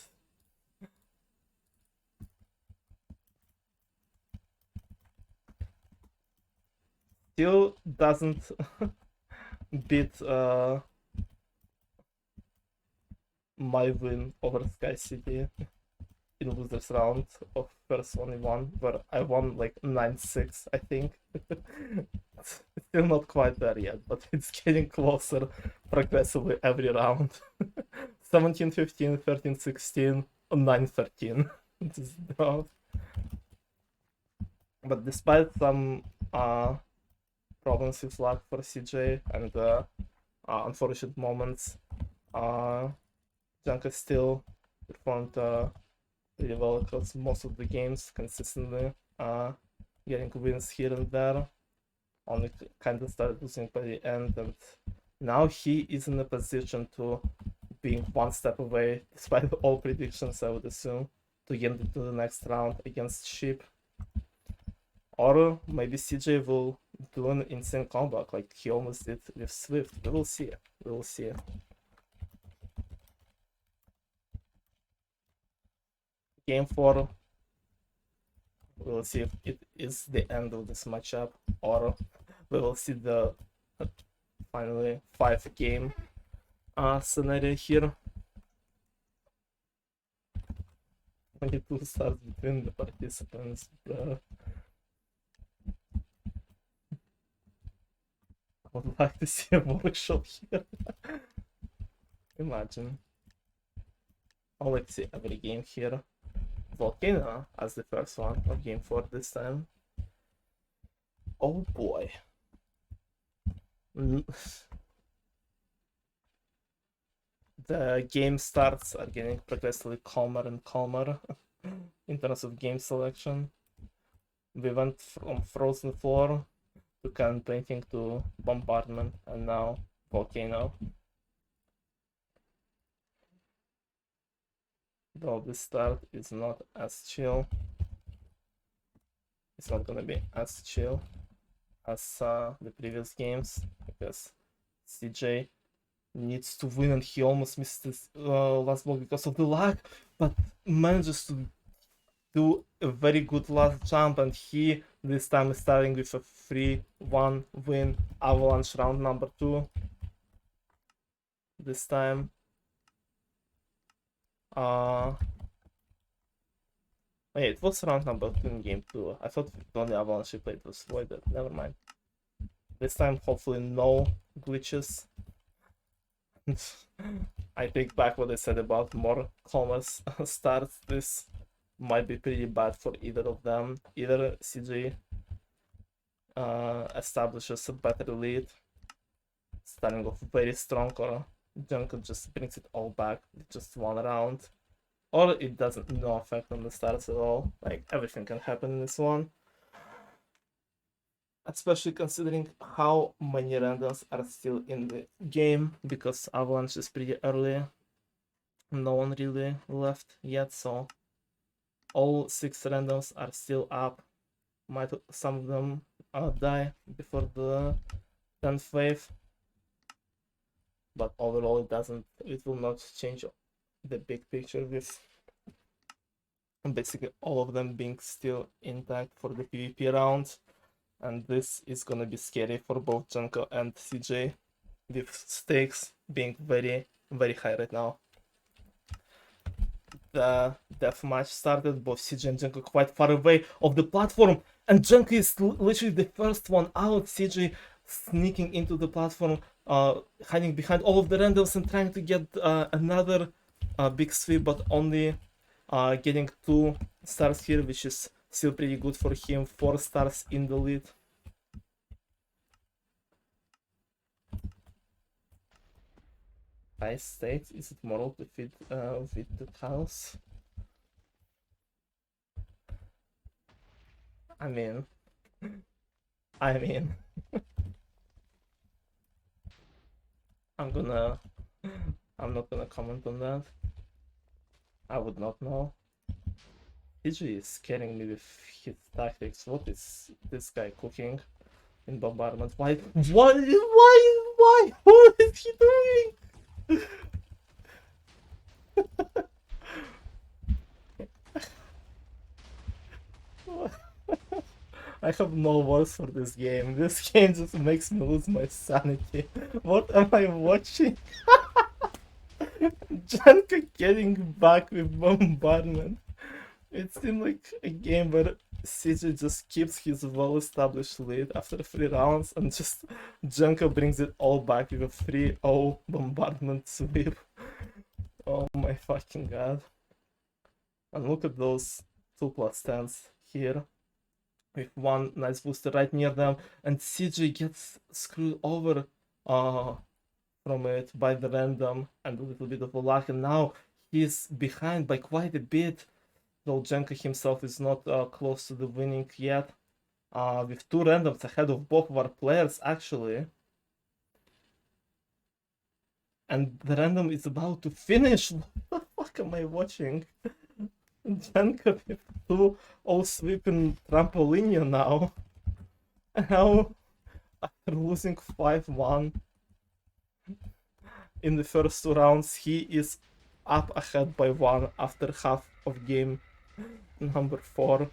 still doesn't beat my win over Sky City in losers round of first 1v1, where I won like 9-6, I think. It's still not quite there yet, but it's getting closer progressively every round. 17-15, 13-16, 9-13. This round. But despite some problems with luck for CJ and unfortunate moments, Jenko still performed really well across most of the games, consistently getting wins here and there. Only kind of started losing by the end, and now he is in a position to being one step away, despite all predictions, I would assume, to get into the next round against Sheep. Or maybe CJ will do an insane comeback like he almost did with Swift. We will see. We will see. Game 4. We will see if it is the end of this matchup, or we will see the finally 5-game scenario here. 22 stars between the participants, bro. I would like to see a workshop here. Imagine. I'll like to see every game here. Volcano as the first one of game 4 this time. Oh boy. The game starts are getting progressively calmer and calmer in terms of game selection. We went from Frozen Floor to Can Painting to Bombardment, and now Volcano. Though the start is not as chill. it's not gonna be as chill as the previous games, because CJ needs to win and he almost missed his last block because of the lag, but manages to do a very good last jump, and he this time is starting with a 3-1 win. Avalanche round number 2 this time. Yeah, it was round number 2 in game 2. I thought the only Avalanche he played was voided. Never mind. This time, hopefully, no glitches. I take back what I said about more calmer starts. This might be pretty bad for either of them. Either CG establishes a better lead, starting off very strong, or Jenko just brings it all back with just one round. Or it doesn't, no effect on the starts at all. Like, everything can happen in this one. Especially considering how many randoms are still in the game, because Avalanche is pretty early. No one really left yet, so all 6 randoms are still up. Might some of them die before the 10th wave, but overall it will not change the big picture, with basically all of them being still intact for the PvP round. And this is gonna be scary for both Jenko and CJ, with stakes being very, very high right now. The deathmatch started, both CJ and Jenko quite far away of the platform, and Jenko is literally the first one out. CJ sneaking into the platform, hiding behind all of the randoms and trying to get another big sweep, but only getting 2 stars here, which is still pretty good for him. 4 stars in the lead. High stakes, is it moral to feed with the cows? I mean I'm not gonna comment on that. I would not know. PG is scaring me with his tactics. What is this guy cooking in bombardment? Why? What is he doing? I have no words for this game. This game just makes me lose my sanity. What am I watching? Jenko getting back with bombardment. It seemed like a game where CJ just keeps his well-established lead after 3 rounds, and just Jenko brings it all back with a 3-0 bombardment sweep. Oh my fucking god. And look at those 2+10s here, with one nice booster right near them, and CJ gets screwed over from it by the random and a little bit of a luck, and now he's behind by quite a bit, though Jenko himself is not close to the winning yet, with 2 randoms ahead of both of our players actually. And the random is about to finish. What the fuck am I watching? Jenko with 2-0 sweeping Trampolinio now. Now, after losing 5-1 in the first 2 rounds, he is up ahead by 1 after half of game number 4.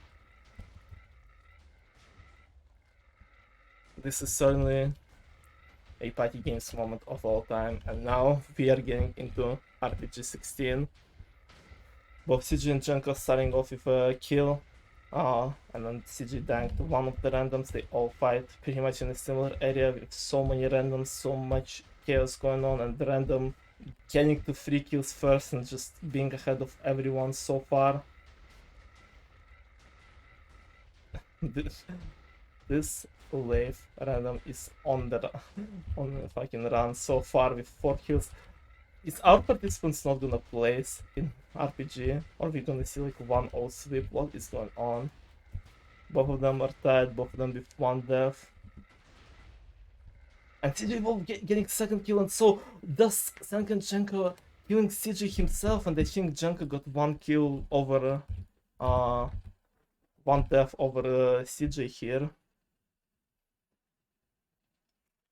This is certainly a party games moment of all time, and now we are getting into RPG 16. Both CG and Jenko starting off with a kill, and then CG danked one of the randoms. They all fight pretty much in a similar area with so many randoms, so much chaos going on, and the random getting to 3 kills first and just being ahead of everyone so far. This wave random is on the fucking run so far with 4 kills. Is our participants not gonna place in RPG, or we gonna see like 1-0 sweep? What is going on? Both of them are tied, both of them with 1 death. And CJ Wolf getting 2nd kill, and so does SandcatJenko killing CJ himself, and I think Jenko got 1 kill over one death over CJ here.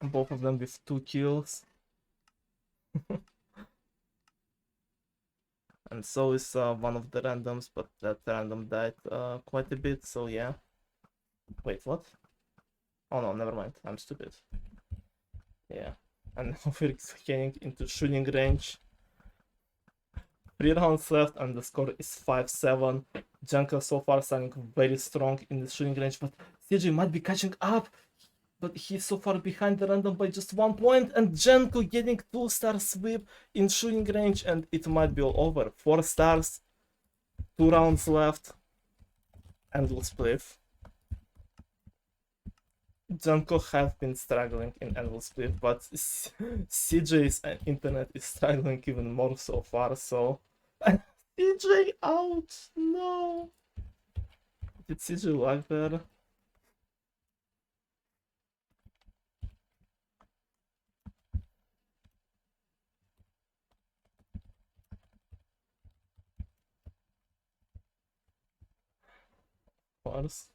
Both of them with 2 kills. And so is one of the randoms, but that random died quite a bit, so yeah. Wait, what? Oh no, never mind, I'm stupid. Yeah, and now we're getting into shooting range. 3 rounds left and the score is 5-7. Jenko so far standing very strong in the shooting range, but CJ might be catching up. But he's so far behind the random by just 1 point, and Jenko getting 2-star sweep in shooting range, and it might be all over. 4 stars, 2 rounds left, and we'll split. Jenko have been struggling in Endless Split, but CJ's internet is struggling even more so far, so... CJ out! No! Did CJ lag there? Of course.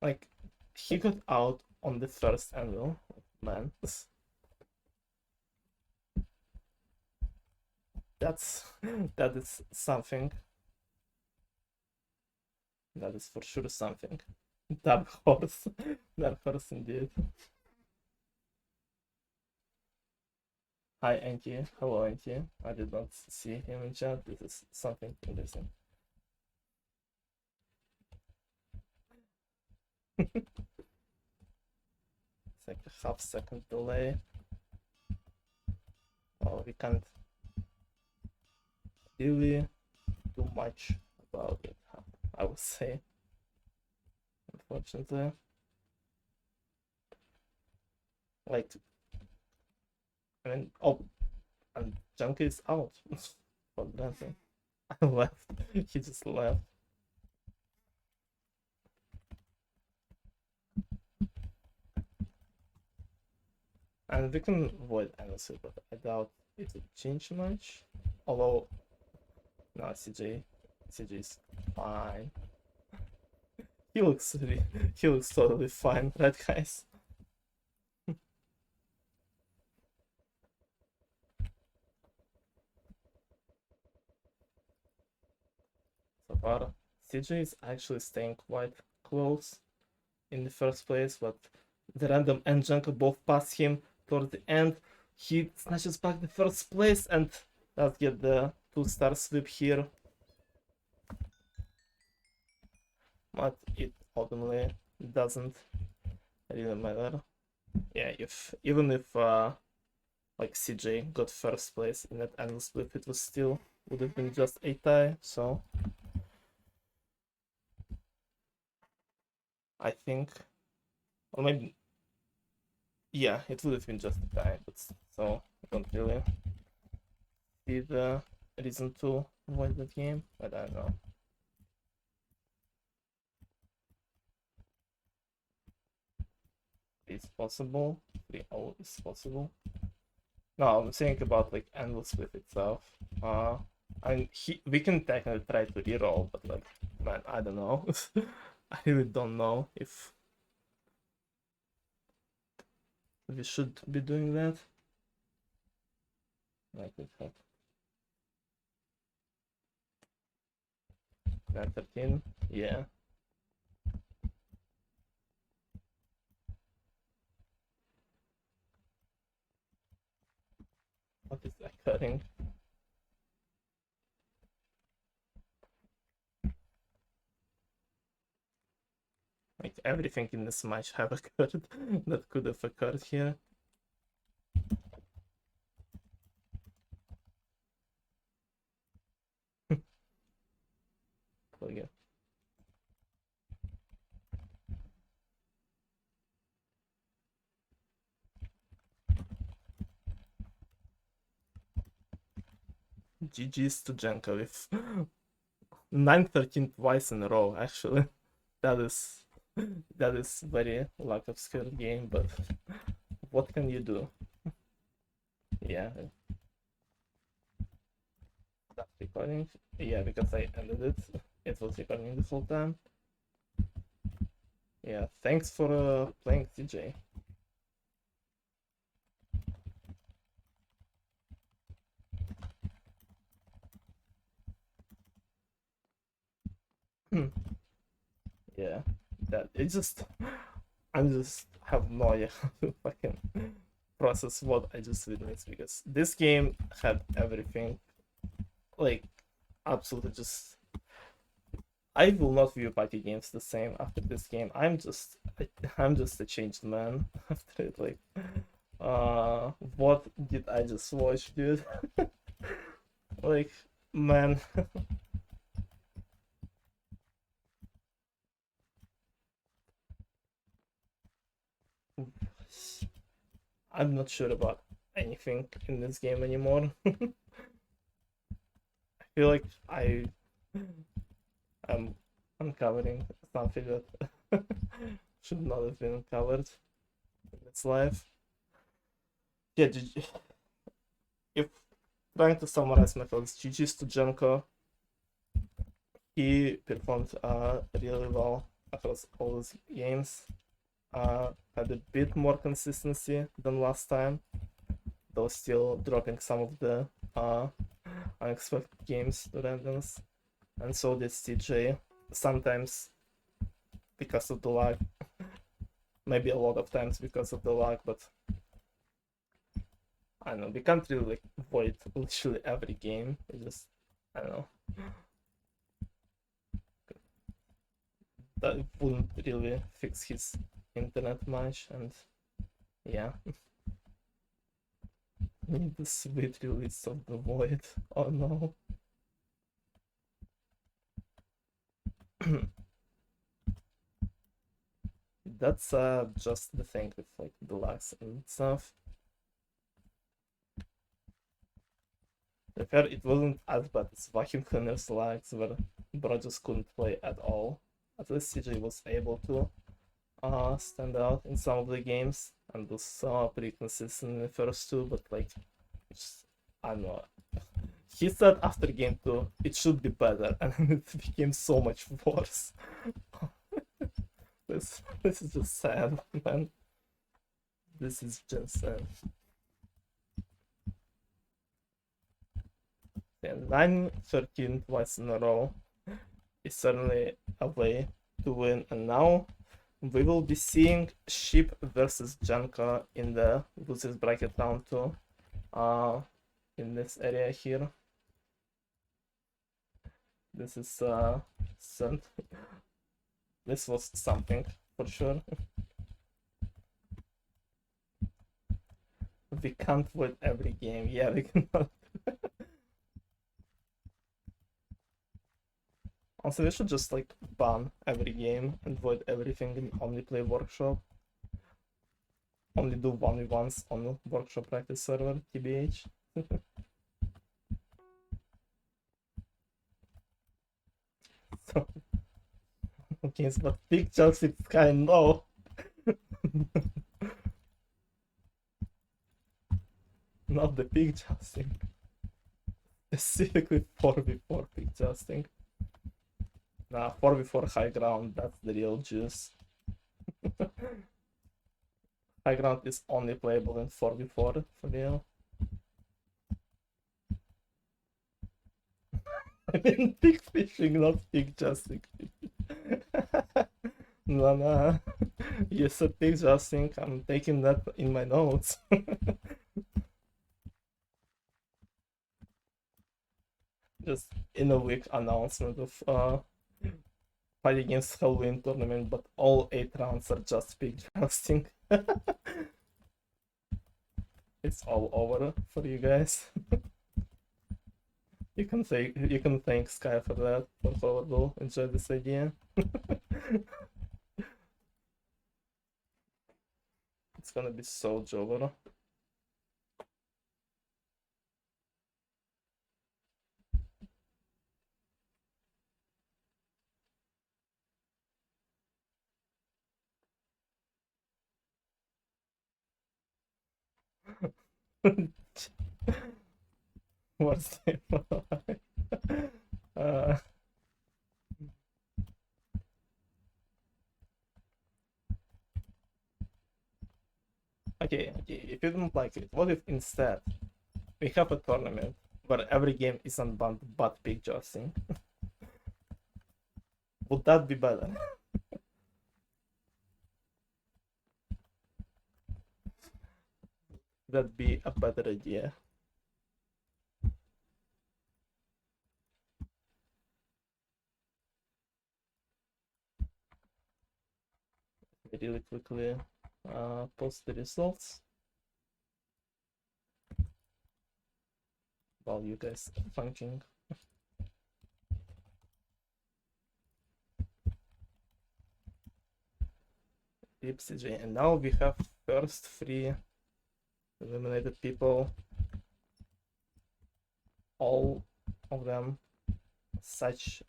Like, he got out on the first anvil, man. That is something. That is for sure something. Dark horse. Dark horse indeed. Hi Anki. Hello Anki. I did not see him in chat. This is something interesting. It's like a half-second delay. Oh, we can't really do much about it, I would say. Unfortunately. Like, I mean, oh, and Junkie is out for dancing. I left. He just left. And we can avoid Anderson, but I doubt it would change much. Although, no, CJ is fine. He looks totally fine, right, guys? So far, CJ is actually staying quite close in the first place, but the random and Junker both pass him toward the end. He snatches back the first place and does get the 2-star sweep here. But it ultimately doesn't really matter. Yeah, even if like CJ got first place in that endless split, it was still would have been just a tie, so I think, or maybe, yeah, it would have been just a tie, but so I don't really see the reason to avoid that game, but I don't know. It's possible. 3-0 is possible. No, I'm saying about like endless split itself. And we can technically try to reroll, but like, man, I don't know. I really don't know if we should be doing that. Like we have 9-13, yeah. What is occurring? Like everything in this match have occurred that could have occurred here. So yeah. GG's to Jenko with 9-13 twice in a row, actually. That is very lack of skill game, but what can you do? Yeah. recording. Yeah, because I ended it. It was recording the whole time. Yeah, thanks for playing, TJ. Yeah, that it just I'm just have no idea how to fucking process what I just witnessed because this game had everything. Like absolutely just I will not view party games the same after this game. I'm just a changed man after it. Like what did I just watch, dude? Like man. I'm not sure about anything in this game anymore. I feel like I'm uncovering something that should not have been uncovered in its life. Yeah, if trying to summarize my thoughts, GG's to Jenko. He performed really well across all those games. Had a bit more consistency than last time, though still dropping some of the unexpected games to randoms. And so did CJ. Sometimes because of the lag, maybe a lot of times because of the lag, but I don't know, we can't really like avoid literally every game. It just I don't know. That wouldn't really fix his internet much, and yeah. The sweet release of the void. Oh no. That's just the thing with like the lags and stuff. Fair, it wasn't as bad as Vacuum Cleaner's lags where bro just couldn't play at all. At least CJ was able to stand out in some of the games and was pretty consistent in the first two, but like just I don't know. He said after game two it should be better and it became so much worse. This is just sad, man. This is just sad. And 9-13 twice in a row is certainly a way to win. And now we will be seeing Sheep versus Janka in the losers bracket round 2. In this area here. This is this was something for sure. We can't win every game. Yeah, we cannot. Also, we should just like ban every game and void everything in Omniplay Workshop. Only do 1v1s on the Workshop practice server, TBH. So, okay, but big chance it's kind of not the big jousting. Specifically 4v4 big jousting. Nah, 4v4 high ground, that's the real juice. High ground is only playable in 4v4 for real. I mean, big fishing, not big jousting. No. You said big jousting, I'm taking that in my notes. Just in a week announcement of Fight Against Halloween tournament, but all 8 rounds are just big jousting. It's all over for you guys. You can thank Sky for that. For forward will enjoy this idea. It's gonna be so jobber. What's the Uh, okay, if you don't like it, what if instead we have a tournament where every game is unbanned but pick Justin? Would that be better? That'd be a better idea. Really quickly post the results while you guys are thinking. Deep CJ, and now we have first 3 eliminated people. All of them such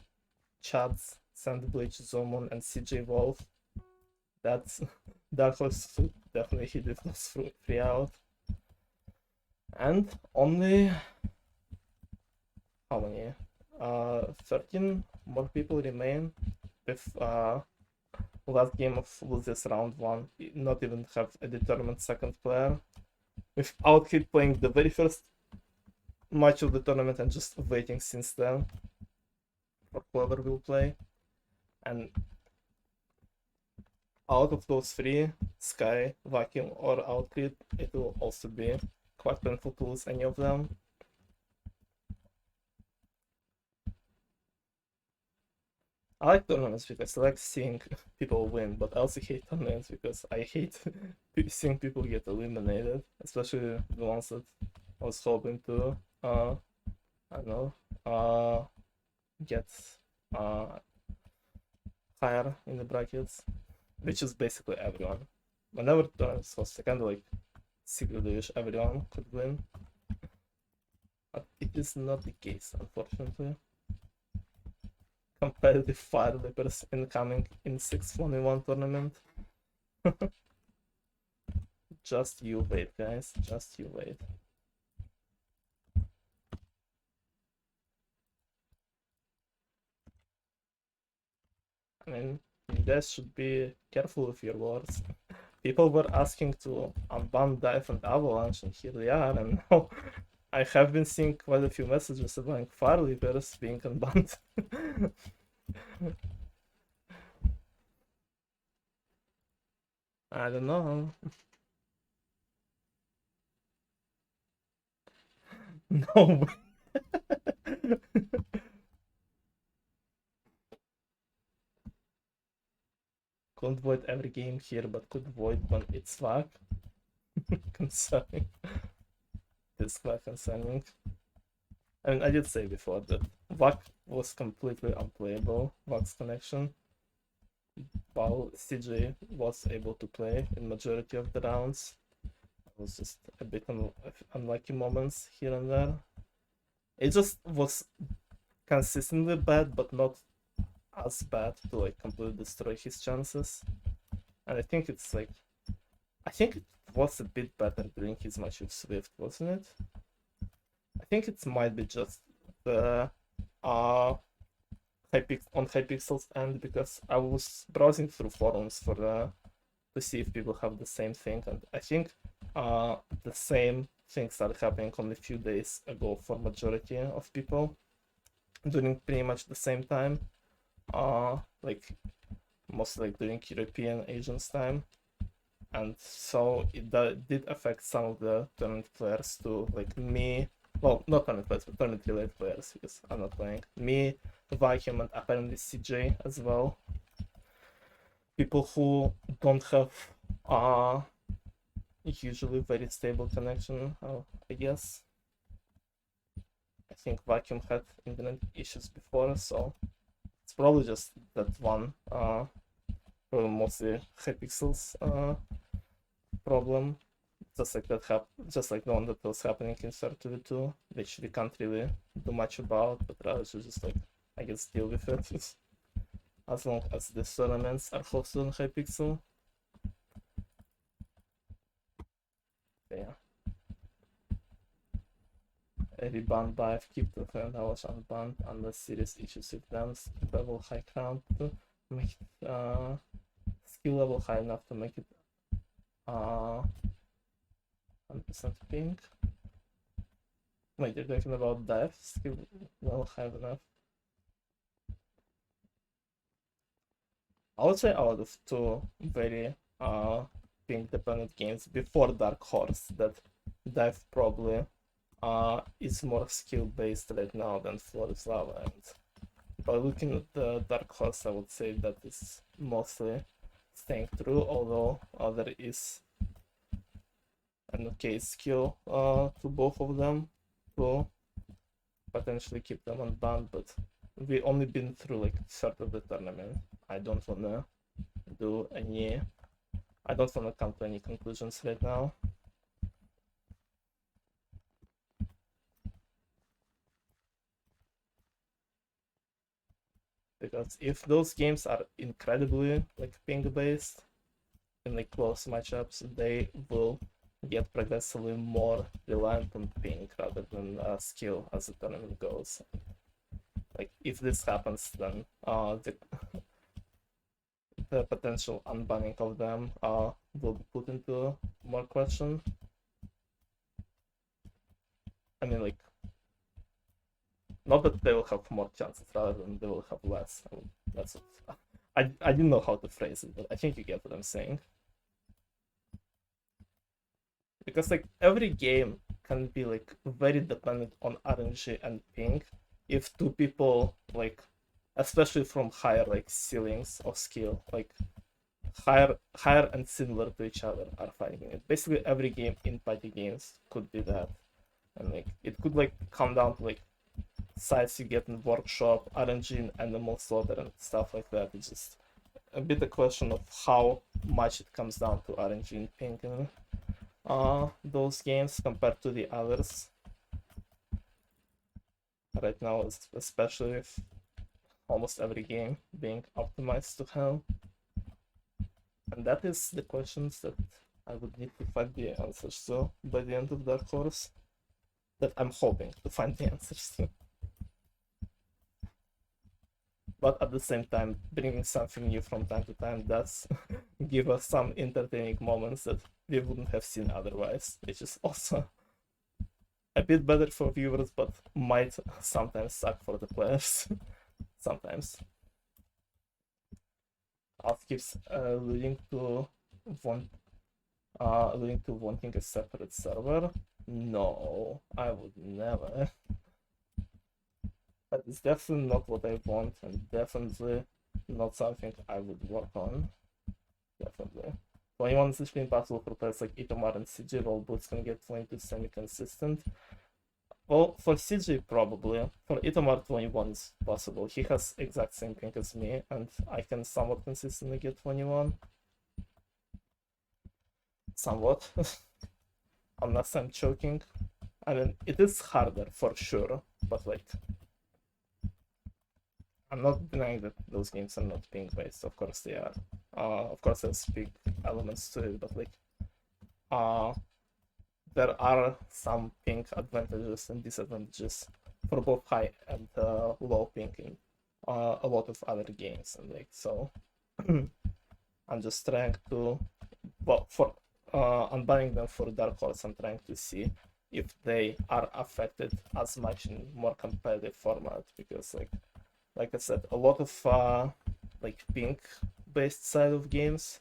Chads, Sandbleach, Zomon, and CJ Wolf. That's Dark Horse definitely hit it was 3 out. And only how many? 13 more people remain with last game of losers round 1, not even have a determined second player. Without Hit playing the very first match of the tournament and just waiting since then for whoever will play. And out of those 3, Sky, Vacuum, or Outgrid, it will also be quite painful to lose any of them. I like tournaments because I like seeing people win, but I also hate tournaments because I hate seeing people get eliminated, especially the ones that I was hoping to, I don't know, get higher in the brackets, which is basically everyone. Whenever tournaments was, I kind of like secretly wish everyone could win, but it is not the case, unfortunately. Competitive Fire Leapers incoming in 6-1-1 tournament. Just you wait, guys. Just you wait. I mean, you guys should be careful with your words. People were asking to unban Dive and Avalanche, and here they are, and now I have been seeing quite a few messages about Fire Leapers being unbanned. I don't know. No. Couldn't void every game here, but could void when it's VAC. Concerning. This quite concerning. I mean, I did say before that VAC was completely unplayable, VAC's connection, while CJ was able to play in majority of the rounds. It was just a bit unlucky moments here and there. It just was consistently bad, but not as bad to like completely destroy his chances. And I think it's like, I think it was a bit better during his match with Swift, wasn't it? I think it might be just the on Hypixel's end, because I was browsing through forums for to see if people have the same thing, and I think the same thing started happening only a few days ago for majority of people during pretty much the same time, like mostly like during European Asians time. And so it did affect some of the tournament players too, like me. Well, not tournament players, but tournament related players, because I'm not playing. Me, Vacuum, and apparently CJ as well. People who don't have usually very stable connection, I guess. I think Vacuum had internet issues before, so it's probably just that one, probably mostly Hypixel's problem. Just like just like the one that was happening in SRTV2, which we can't really do much about, but rather to just like, I guess, deal with it. As long as the tournaments are hosted on Hypixel. Yeah. Reban dive, keep the current knowledge unbanned unless serious issues with them. Level high count to make it skill level high enough to make it 100% pink. Wait, you're talking about dive skill level high enough? I would say out of two very pink dependent games before Dark Horse, that dive probably is more skill based right now than Floor is Lava. And by looking at the Dark Horse, I would say that is mostly staying true, although there is an okay skill to both of them to potentially keep them unbanned, but we only been through like third of the tournament. I don't wanna come to any conclusions right now. Because if those games are incredibly like ping based in like close matchups, they will get progressively more reliant on ping rather than skill as the tournament goes. Like if this happens, then the potential unbanning of them will be put into more question. I mean, like, not that they will have more chances rather than they will have less. I mean, that's what I didn't know how to phrase it, but I think you get what I'm saying. Because like every game can be like very dependent on RNG and ping if two people like, especially from higher like ceilings of skill, like higher and similar to each other are fighting it. Basically every game in party games could be that. And like it could like come down to like sites you get in workshop, RNG in animal slaughter and stuff like that. It's just a bit a question of how much it comes down to RNG and ping in those games compared to the others. Right now, especially with almost every game being optimized to hell. And that is the questions that I would need to find the answers to by the end of Dark Horse. That I'm hoping to find the answers to. But at the same time, bringing something new from time to time does give us some entertaining moments that we wouldn't have seen otherwise, which is also a bit better for viewers, but might sometimes suck for the players. Sometimes. Alf keeps alluding to wanting a separate server. No, I would never. But it's definitely not what I want, and definitely not something I would work on. Definitely. 21 is actually impossible for players like Itomar and CJ, while boots can get 22 semi-consistent. Well, for CJ probably. For Itomar, 21 is possible. He has exact same ping as me, and I can somewhat consistently get 21. Somewhat. Unless I'm choking. I mean, it is harder for sure, but like, I'm not denying that those games are not ping based. Of course they are. Of course there's big elements to it, but like, there are some ping advantages and disadvantages for both high and low ping in a lot of other games, and like so, I'm just trying to, well, for unbanning them for Dark Horse, I'm trying to see if they are affected as much in more competitive format, because like I said, a lot of like ping based side of games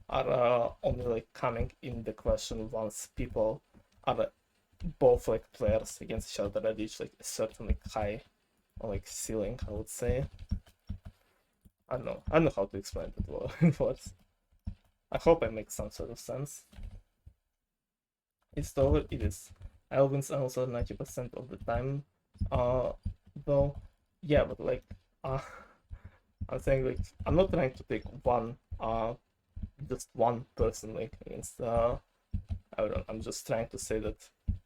are only like coming in the question once people are both like players against each other that reach like a certain like high or like ceiling, I would say. I don't know how to explain it words. I hope I make some sort of sense. It's over, it is. I wins also 90% of the time. Though, yeah, but like, I'm saying like, I'm not trying to pick one, just one person like against, I don't know, I'm just trying to say that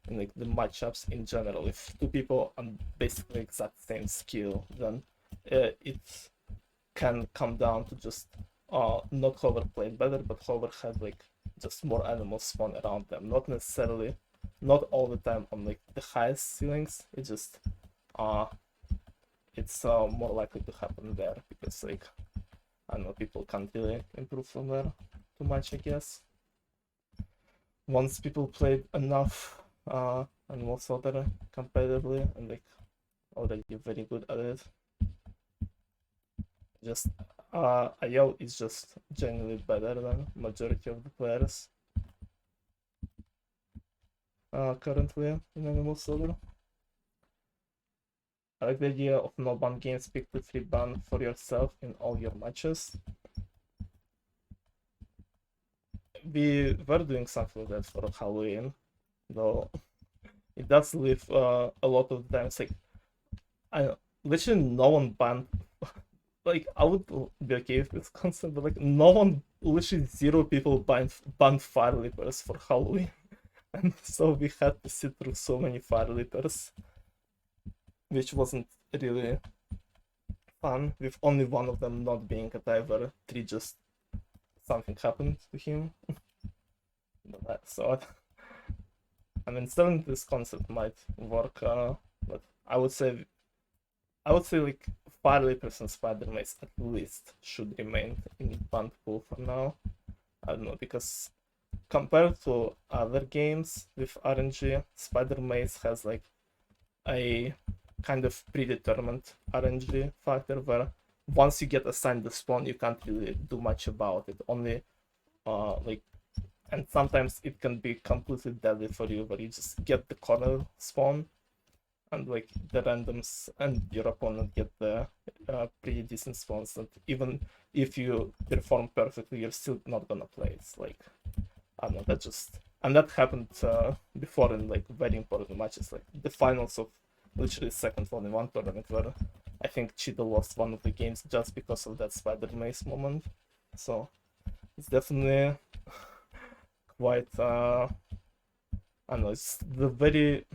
in like the matchups in general, if two people on basically exact same skill, then it can come down to just not whoever played better, but whoever had like just more animals spawn around them. Not necessarily not all the time on like the highest ceilings. It's more likely to happen there because like I don't know, people can't really improve from there too much, I guess. Once people played enough and most other competitively and like already very good at it. Just Ayel is just genuinely better than majority of the players currently in Animal Soldier. I like the idea of no ban games, pick the free ban for yourself in all your matches. We were doing something like that for Halloween, though it does leave a lot of times like literally no one banned. Like I would be okay with this concept, but like no one, literally zero people banned Fire Leapers for Halloween, and so we had to sit through so many Fire Leapers, which wasn't really fun. With only one of them not being a diver, three just something happened to him. So I mean, still this concept might work, but I would say like Fire Leapers and Spider Maze at least should remain in banned pool for now. I don't know, because compared to other games with RNG, Spider Maze has like a kind of predetermined RNG factor where once you get assigned the spawn, you can't really do much about it. Only like, and sometimes it can be completely deadly for you, where you just get the corner spawn and like the randoms and your opponent get the pretty decent spawns that even if you perform perfectly, you're still not gonna play. It's like, I don't know, that just, and that happened before in like very important matches, like the finals of literally second one in one tournament, where I think Cheetah lost one of the games just because of that Spider Maze moment. So it's definitely quite I don't know, it's the very,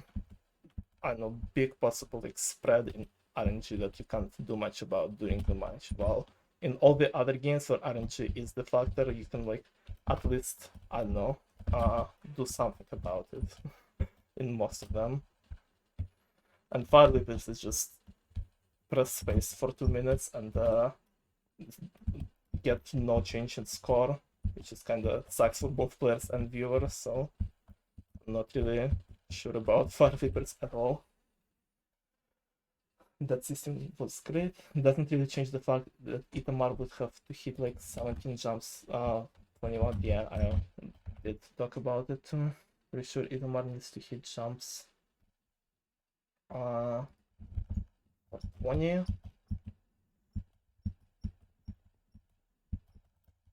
I don't know, big possible like spread in RNG that you can't do much about during the match. While in all the other games where RNG is the factor, you can like at least, I don't know, do something about it in most of them. And Fire Leapers is just press space for 2 minutes and get no change in score, which is kind of sucks for both players and viewers. So I'm not really sure about Fire Leapers at all. That system was great. Doesn't really change the fact that Itamar would have to hit like 17 jumps, 21. Yeah, I did talk about it too. Pretty sure Itamar needs to hit jumps 20.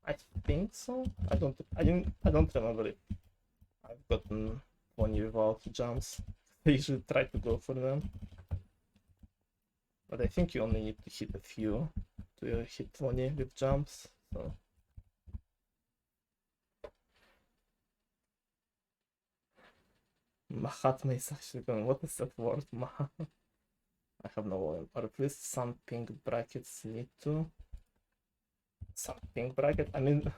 I think so. I don't remember it. I've gotten 20 without jumps. I usually try to go for them. But I think you only need to hit a few to hit 20 with jumps, so. Mahatma is actually going, what is that word? Mahatma? I have no volume. Or at least some pink brackets need to. Some pink bracket? I mean,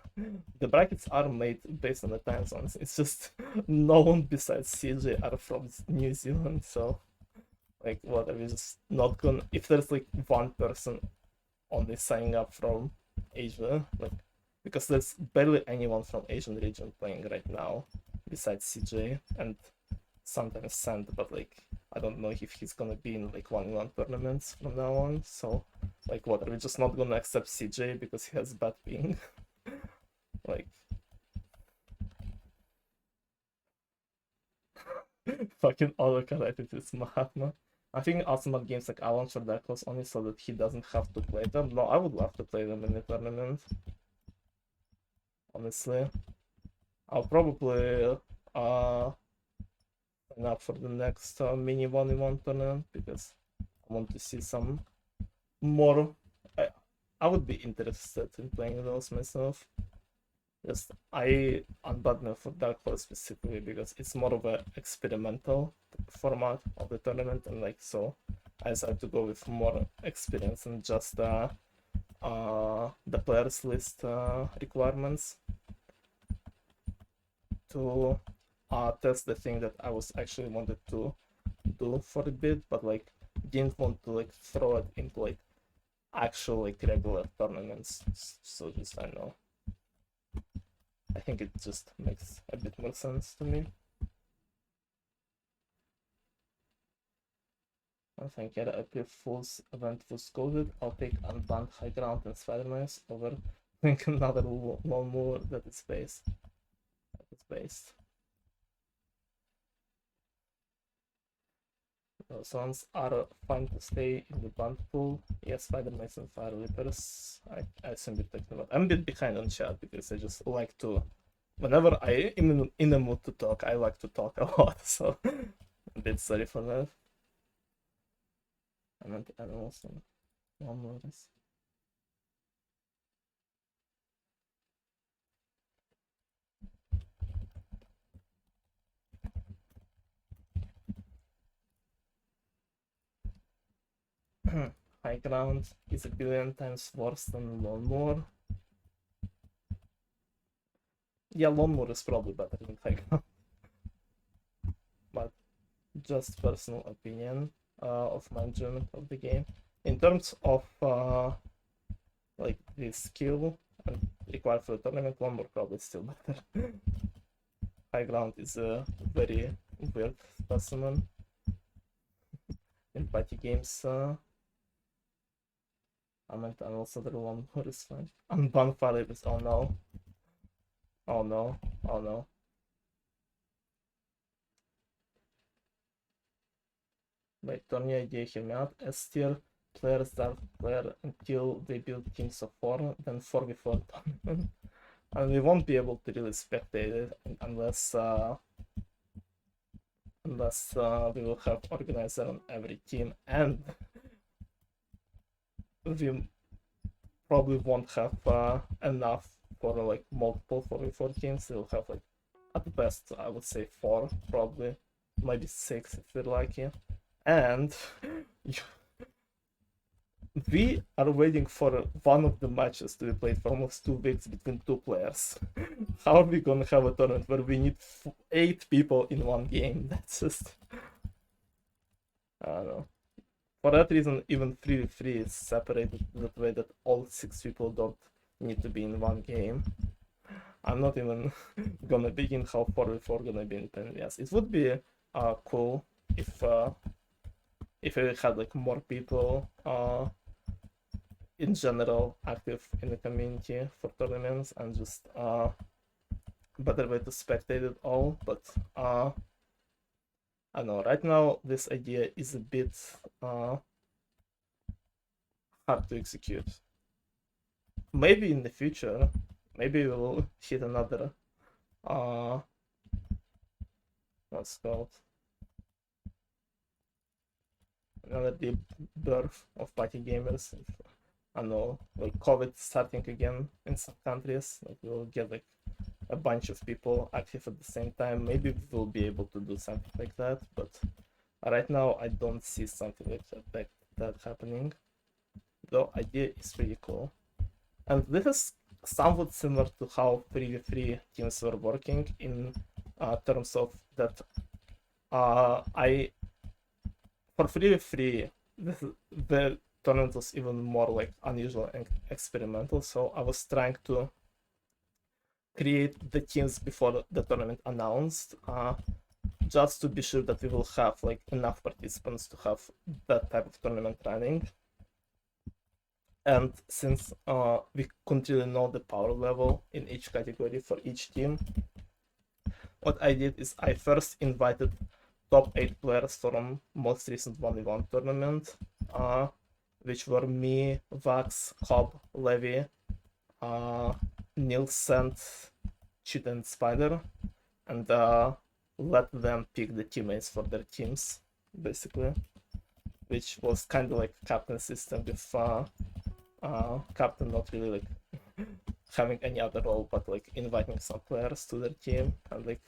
the brackets are made based on the time zones. It's just no one besides CJ are from New Zealand, so like what are we just not gonna, if there's like one person only signing up from Asia, like, because there's barely anyone from Asian region playing right now besides CJ and sometimes Sand, but like I don't know if he's gonna be in like 1v1 tournaments from now on. So like what, are we just not gonna accept CJ because he has bad ping? Like fucking autocorrected is Mahatma. I think Ultimate games like Avalanche or Dark Horse only so that he doesn't have to play them. No, I would love to play them in the tournament. Honestly, I'll probably sign up for the next mini 1v1 tournament because I want to see some more. I would be interested in playing those myself. Just I unbutton for Dark Horse specifically because it's more of a experimental format of the tournament, and like so I decided to go with more experience and just the players list requirements to test the thing that I was actually wanted to do for a bit, but like didn't want to like throw it into like actual like regular tournaments. So just I don't know. I think it just makes a bit more sense to me. I think yeah, if Fool's event was coded, I'll take Unbanned High Ground and Spider-Man's over think another one more that is based. Those ones are fine to stay in the band pool. Yes, Spider-Man and Fire Leapers. I assume you're talking about. I'm a bit behind on chat because I just like to, whenever I am in the mood to talk, I like to talk a lot. So a bit sorry for that. I meant to add also one more. High ground is a billion times worse than lawnmower. Yeah, lawnmower is probably better than high ground. But just personal opinion of my enjoyment of the game. In terms of like the skill and required for the tournament, lawnmower probably still better. High ground is a very weird specimen in party games. I meant and also the one who is fine. Unbanned fire is oh no. Oh no. Oh no. Wait, Tony idea hear me out. S tier players start player until they build teams of 4, then 4v4 tournament. And we won't be able to really spectate it unless we will have organizer on every team, and we probably won't have enough for like multiple 4v4 teams. We'll have like at best I would say 4, probably maybe 6 if we're lucky. And we are waiting for one of the matches to be played for almost 2 weeks between 2 players. How are we gonna have a tournament where we need 8 people in one game? That's just, I don't know. For that reason, even 3v3 is separated that way that all 6 people don't need to be in one game. I'm not even gonna begin how 4v4 gonna be independent. Yes, it would be cool if we had like more people in general active in the community for tournaments and just better way to spectate it all. But I don't know, right now this idea is a bit hard to execute. Maybe in the future, maybe we'll hit another what's called another deep birth of party gamers. I don't know, like COVID starting again in some countries, like we'll get like a bunch of people active at the same time. Maybe we'll be able to do something like that, but right now I don't see something like that happening. Though idea is pretty cool, and this is somewhat similar to how 3v3 teams were working in terms of that. I for 3v3 the tournament was even more like unusual and experimental. So I was trying to create the teams before the tournament announced, just to be sure that we will have like enough participants to have that type of tournament running. And since we couldn't really know the power level in each category for each team, what I did is I first invited top 8 players from most recent 1v1 tournament, which were me, Vax, Cobb, Levy, Nils, Sand, Cheat, and Spider, and let them pick the teammates for their teams, basically, which was kind of like captain system with captain not really like having any other role, but like inviting some players to their team and like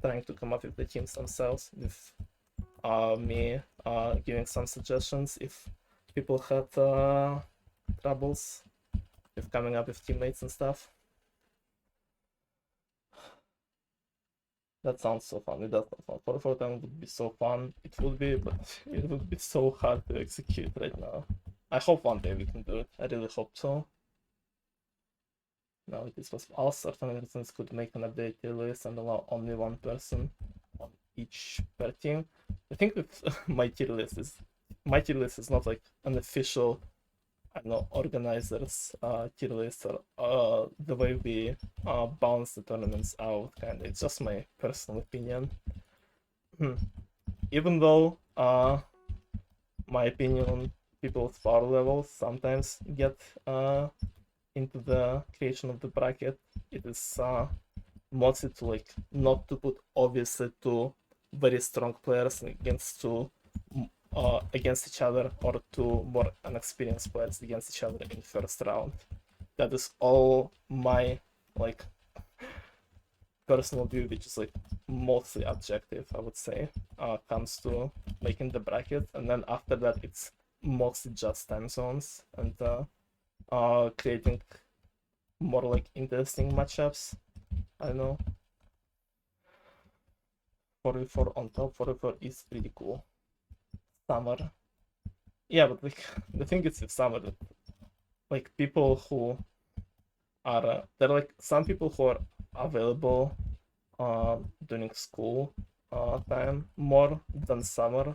trying to come up with the teams themselves, with me giving some suggestions if people had troubles with coming up with teammates and stuff. That sounds so fun. It does sound fun. For them would be so fun. It would be, but it would be so hard to execute right now. I hope one day we can do it. I really hope so. Now it is possible. All certain reasons could make an ability list and allow only one person on each per team. I think with my tier list is not like an official, I don't know, organizers tier list or the way we balance the tournaments out. Kind of, it's just my personal opinion. Even though my opinion on people's power levels sometimes get into the creation of the bracket, it is mostly to like not to put obviously two very strong players against against each other, or two more unexperienced players against each other in first round. That is all my like personal view, which is like mostly objective, I would say, comes to making the bracket. And then after that, it's mostly just time zones and creating more like interesting matchups. I don't know. 44 on top, 44 is pretty cool. Summer. Yeah, but like the thing is with summer that like people who are there are like some people who are available during school time more than summer,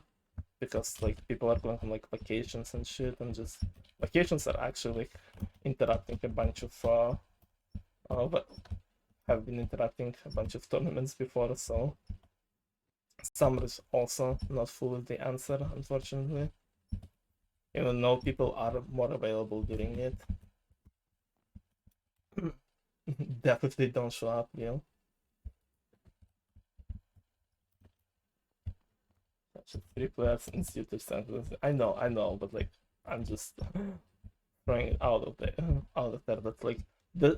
because like people are going on like vacations and shit, and just vacations are actually like interrupting a bunch of have been interrupting a bunch of tournaments before, so summer is also not fully the answer, unfortunately, even though people are more available during it. Definitely don't show up, Neil. Three players in suited sentences. I know, but like I'm just throwing it out of there. That like the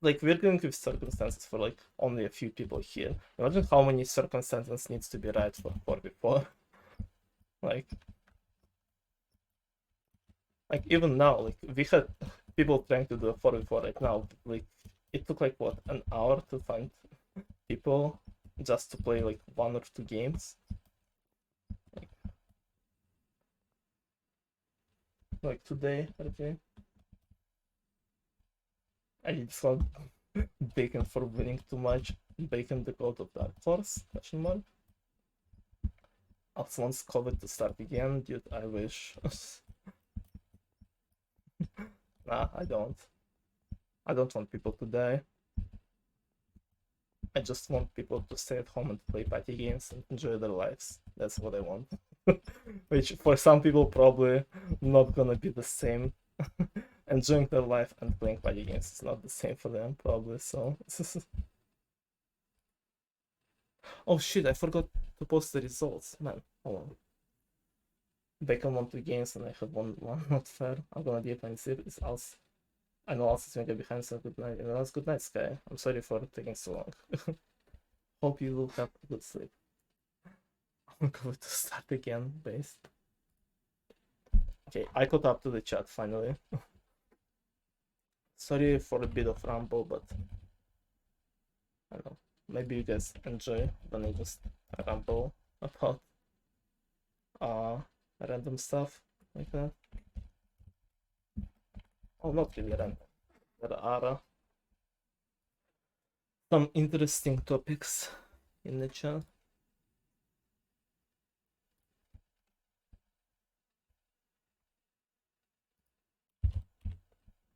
like we're dealing with circumstances for like only a few people here. Imagine how many circumstances needs to be right for 4v4. like even now, like we had people trying to do a 4v4 right now. Like it took like what, an hour to find people just to play like 1 or 2 games. Like today, okay. I just want Bacon for winning too much. Bacon the gold of Dark Force? Question mark. Alex wants COVID to start again. Dude, I wish. Nah, I don't. I don't want people to die. I just want people to stay at home and play party games and enjoy their lives. That's what I want. Which for some people probably not gonna be the same. Enjoying their life and playing party games is not the same for them, probably, so. Oh shit, I forgot to post the results. Man, hold on. Bacon won 2 games and I had one not fair. I'm gonna deep and see it's else. I know else is gonna get behind, so good night. And that's good night, Sky. I'm sorry for taking so long. Hope you will have a good sleep. I'm going to start again, based. Okay, I caught up to the chat finally. Sorry for a bit of ramble, but I don't know. Maybe you guys enjoy when I just ramble about random stuff like that. Oh, not really random. There are some interesting topics in the chat.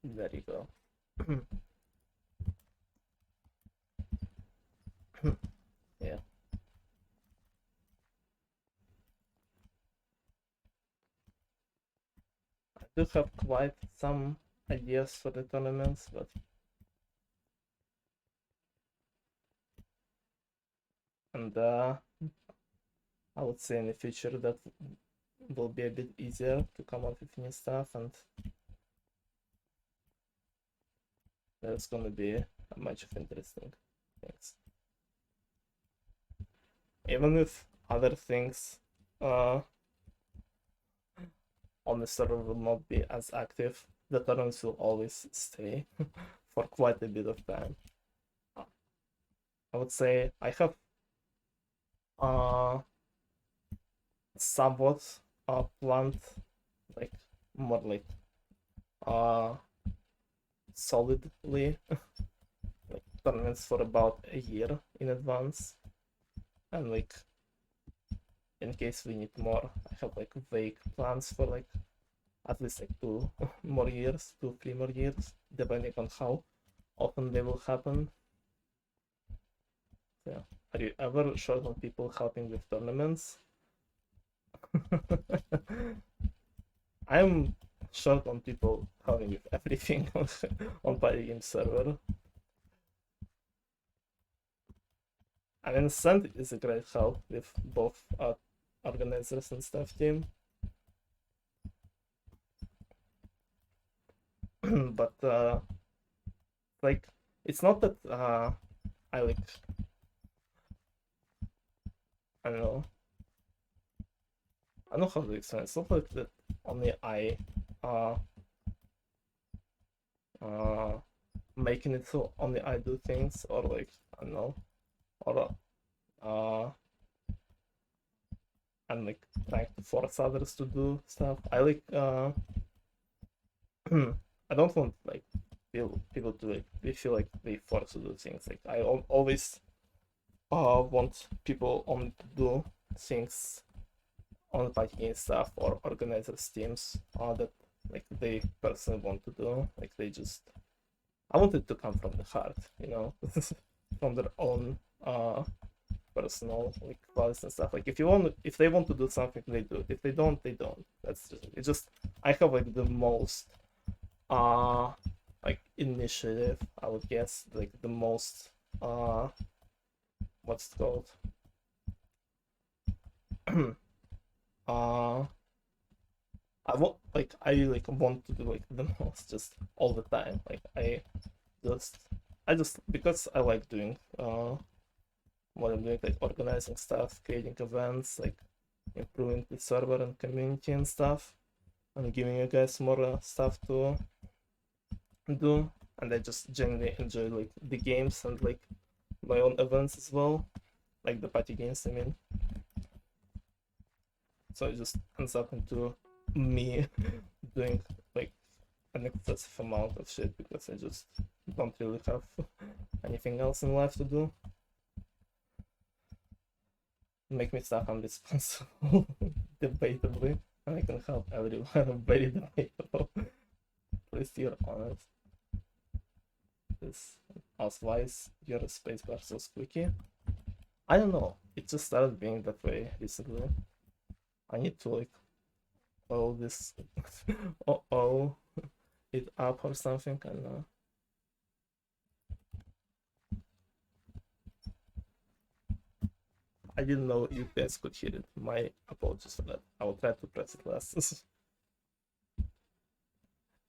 There you go. Yeah. I do have quite some ideas for the tournaments, but and I would say in the future that will be a bit easier to come up with new stuff, and there's gonna be a bunch of interesting things. Even if other things on the server will not be as active, the tournaments will always stay for quite a bit of time. I would say I have uh somewhat planned like more like uh solidly like tournaments for about a year in advance, and like in case we need more, I have like vague plans for like at least like 2 more years, 2, 3 more years, depending on how often they will happen. Yeah. Are you ever short on people helping with tournaments? I'm short on people helping with everything on party game server. I mean, Sand is a great help with both organizers and staff team, but like it's not that I like I don't know I don't know how to explain. It's not like that only I uh uh making it so only I do things, or like I don't know, or and like trying to force others to do stuff. I like I don't want like people to like they feel like they force to do things. Like I always want people on to do things on party game stuff or organizers teams that like they personally want to do. Like they just I want it to come from the heart, you know, from their own personal like qualities and stuff. Like if they want to do something, they do it. If they don't, they don't. That's just it's just I have like the most uh like initiative, I would guess, like the most what's it called? uh I want to do like the most just all the time. Like just I just because I like doing what I'm doing, like organizing stuff, creating events, like improving the server and community and stuff, and giving you guys more stuff to do. And I just genuinely enjoy like the games and like my own events as well, like the party games. I mean, so it just ends up into me doing like an excessive amount of shit because I just don't really have anything else in life to do. Make me stuff I'm responsible, debatably, and I can help everyone. Very debatable. Please, you're honest. This otherwise your spacebar so squeaky. I don't know. It just started being that way recently. I need to like oil this oil it up or something. I don't know. I didn't know you guys could hear it. My apologies for that. I will try to press it less.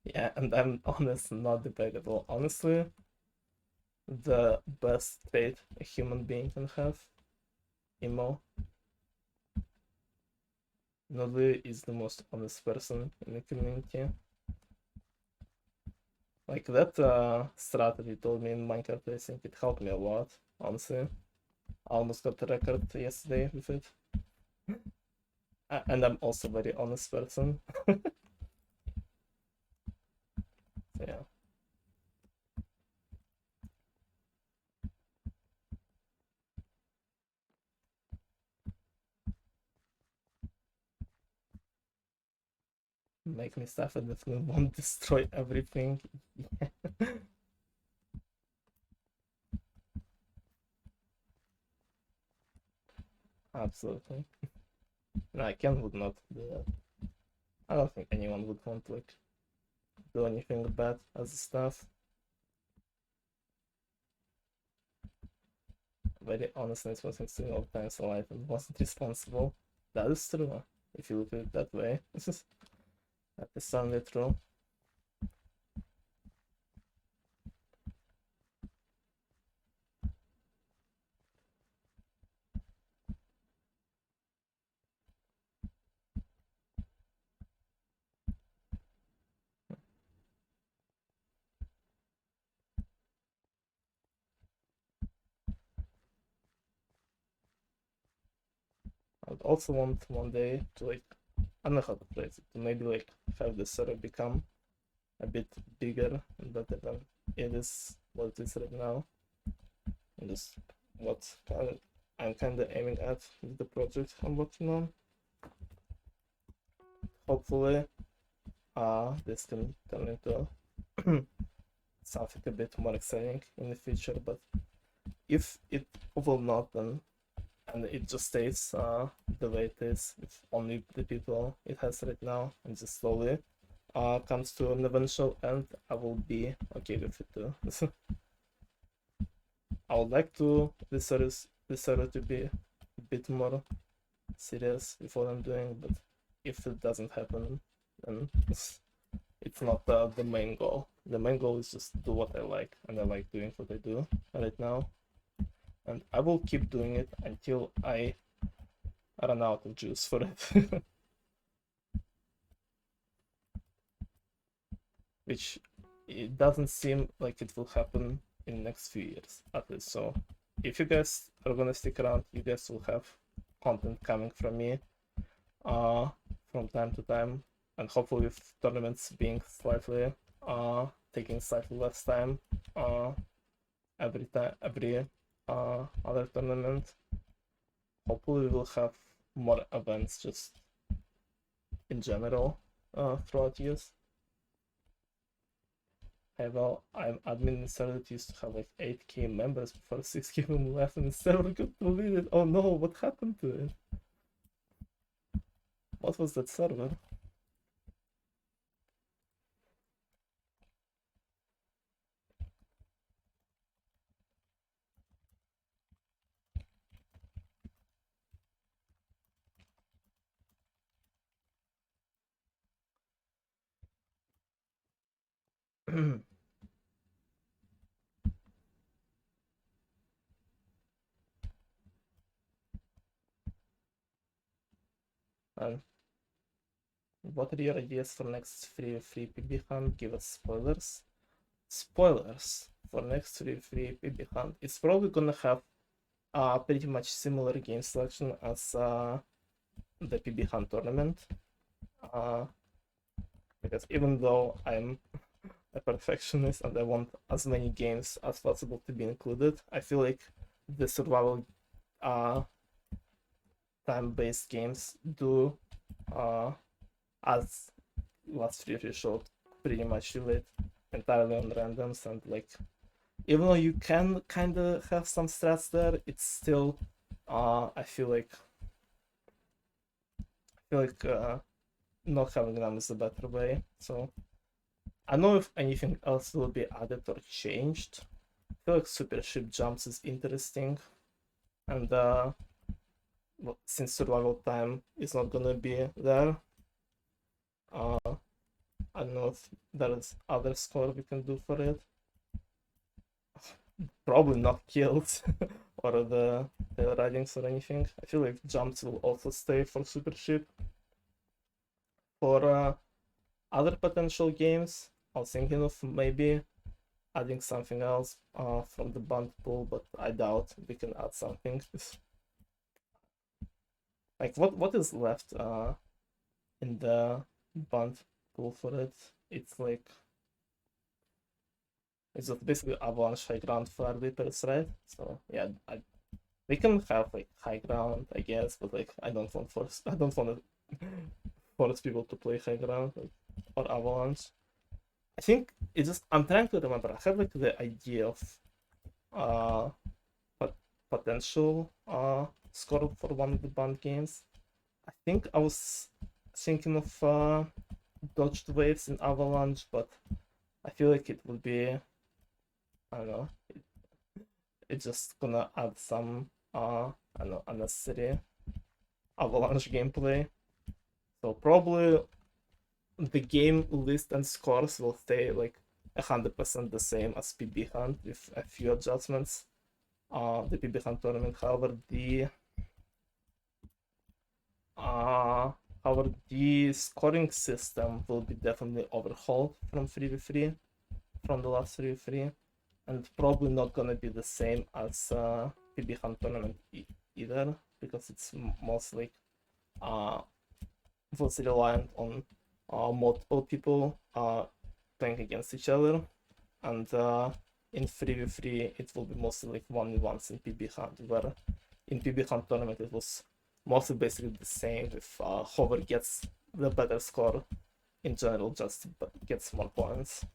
Yeah, and I'm honest, not debatable. Honestly, the best trait a human being can have, emo. Nodli is the most honest person in the community. Like that strat you told me in Minecraft, I think it helped me a lot, honestly. I almost got the record yesterday with it. And I'm also a very honest person. So yeah. Make me stuff and definitely won't destroy everything. Yeah. Absolutely. No, Ken would not do that. I don't think anyone would want to like do anything bad as stuff. Very honestness wasn't doing all times in life and wasn't responsible. That is true. If you look at it that way. That is certainly true. I'd also want one day to like, I don't know how to phrase it, to maybe like have the server become a bit bigger and better than it is what it is right now. And just what I'm kind of aiming at with the project I'm working on. Hopefully, this can turn into something a bit more exciting in the future. But if it will not, then and it just stays the way it is, with only the people it has right now, and just slowly comes to an eventual end, I will be okay with it too. I would like to this server to be a bit more serious with what I'm doing, but if it doesn't happen, then it's not the main goal. The main goal is just do what I like, and I like doing what I do right now. And I will keep doing it until I run out of juice for it. Which it doesn't seem like it will happen in the next few years, at least. So if you guys are gonna stick around, you guys will have content coming from me from time to time, and hopefully with tournaments being slightly taking slightly less time every other tournament. Hopefully we'll have more events just in general throughout years. Hey, well, I'm admin in server that used to have like 8k members before 6k of them left, and the server got deleted. Oh no, what happened to it? What was that server? And what are your ideas for next free PB hunt? Give us spoilers. Spoilers for next free PB hunt. It's probably gonna have pretty much similar game selection as the PB hunt tournament. Because even though I'm a perfectionist and I want as many games as possible to be included, I feel like the survival time-based games do, as last review showed, pretty much relate entirely on randoms, and like even though you can kind of have some strats there, it's still I feel like not having them is a better way. So I don't know if anything else will be added or changed. I feel like super ship jumps is interesting, and since survival time is not gonna be there, I don't know if there is other score we can do for it. Probably not kills or the tail ridings or anything. I feel like jumps will also stay for super ship. For other potential games, I was thinking of maybe adding something else from the band pool, but I doubt we can add something. Like what is left in the band pool for it? It's like it's just basically avalanche high ground for arbiters, right? So yeah, we can have like high ground, I guess, but like I don't want to force people to play high ground or avalanche. I think it's just I'm trying to remember. I have like the idea of potential score for one of the band games. I think I was thinking of dodged waves in avalanche, but I feel like it would be, I don't know, it's just gonna add some I don't know, unnecessary avalanche gameplay. So probably the game list and scores will stay like 100% the same as PB Hunt with a few adjustments. The PB Hunt tournament, however, the scoring system will be definitely overhauled from 3v3, from the last 3v3, and probably not gonna be the same as PB Hunt tournament either, because it's mostly was reliant on multiple people playing against each other, and in 3v3 it will be mostly like 1v1s in PB Hunt, where in PB Hunt tournament it was mostly basically the same, if whoever gets the better score in general just gets more points.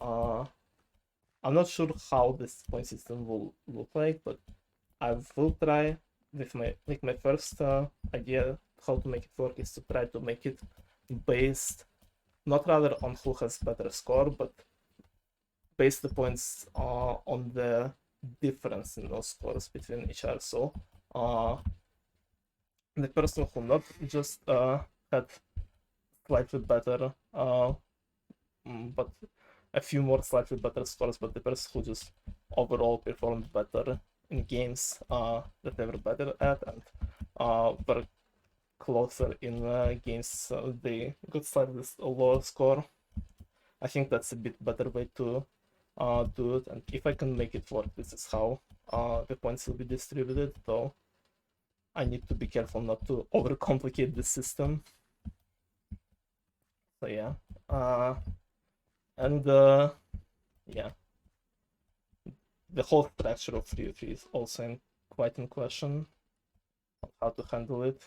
I'm not sure how this point system will look like, but I will try with my first idea how to make it work is to try to make it based not rather on who has better score, but base the points on the difference in those scores between each other. So the person who not just had slightly better but a few more slightly better scores, but the person who just overall performed better in games that they were better at and were closer in games they got slightly lower score. I think that's a bit better way to do it, and if I can make it work, this is how the points will be distributed, though I need to be careful not to overcomplicate the system. So yeah, and yeah, the whole structure of 3v3 is also quite in question on how to handle it.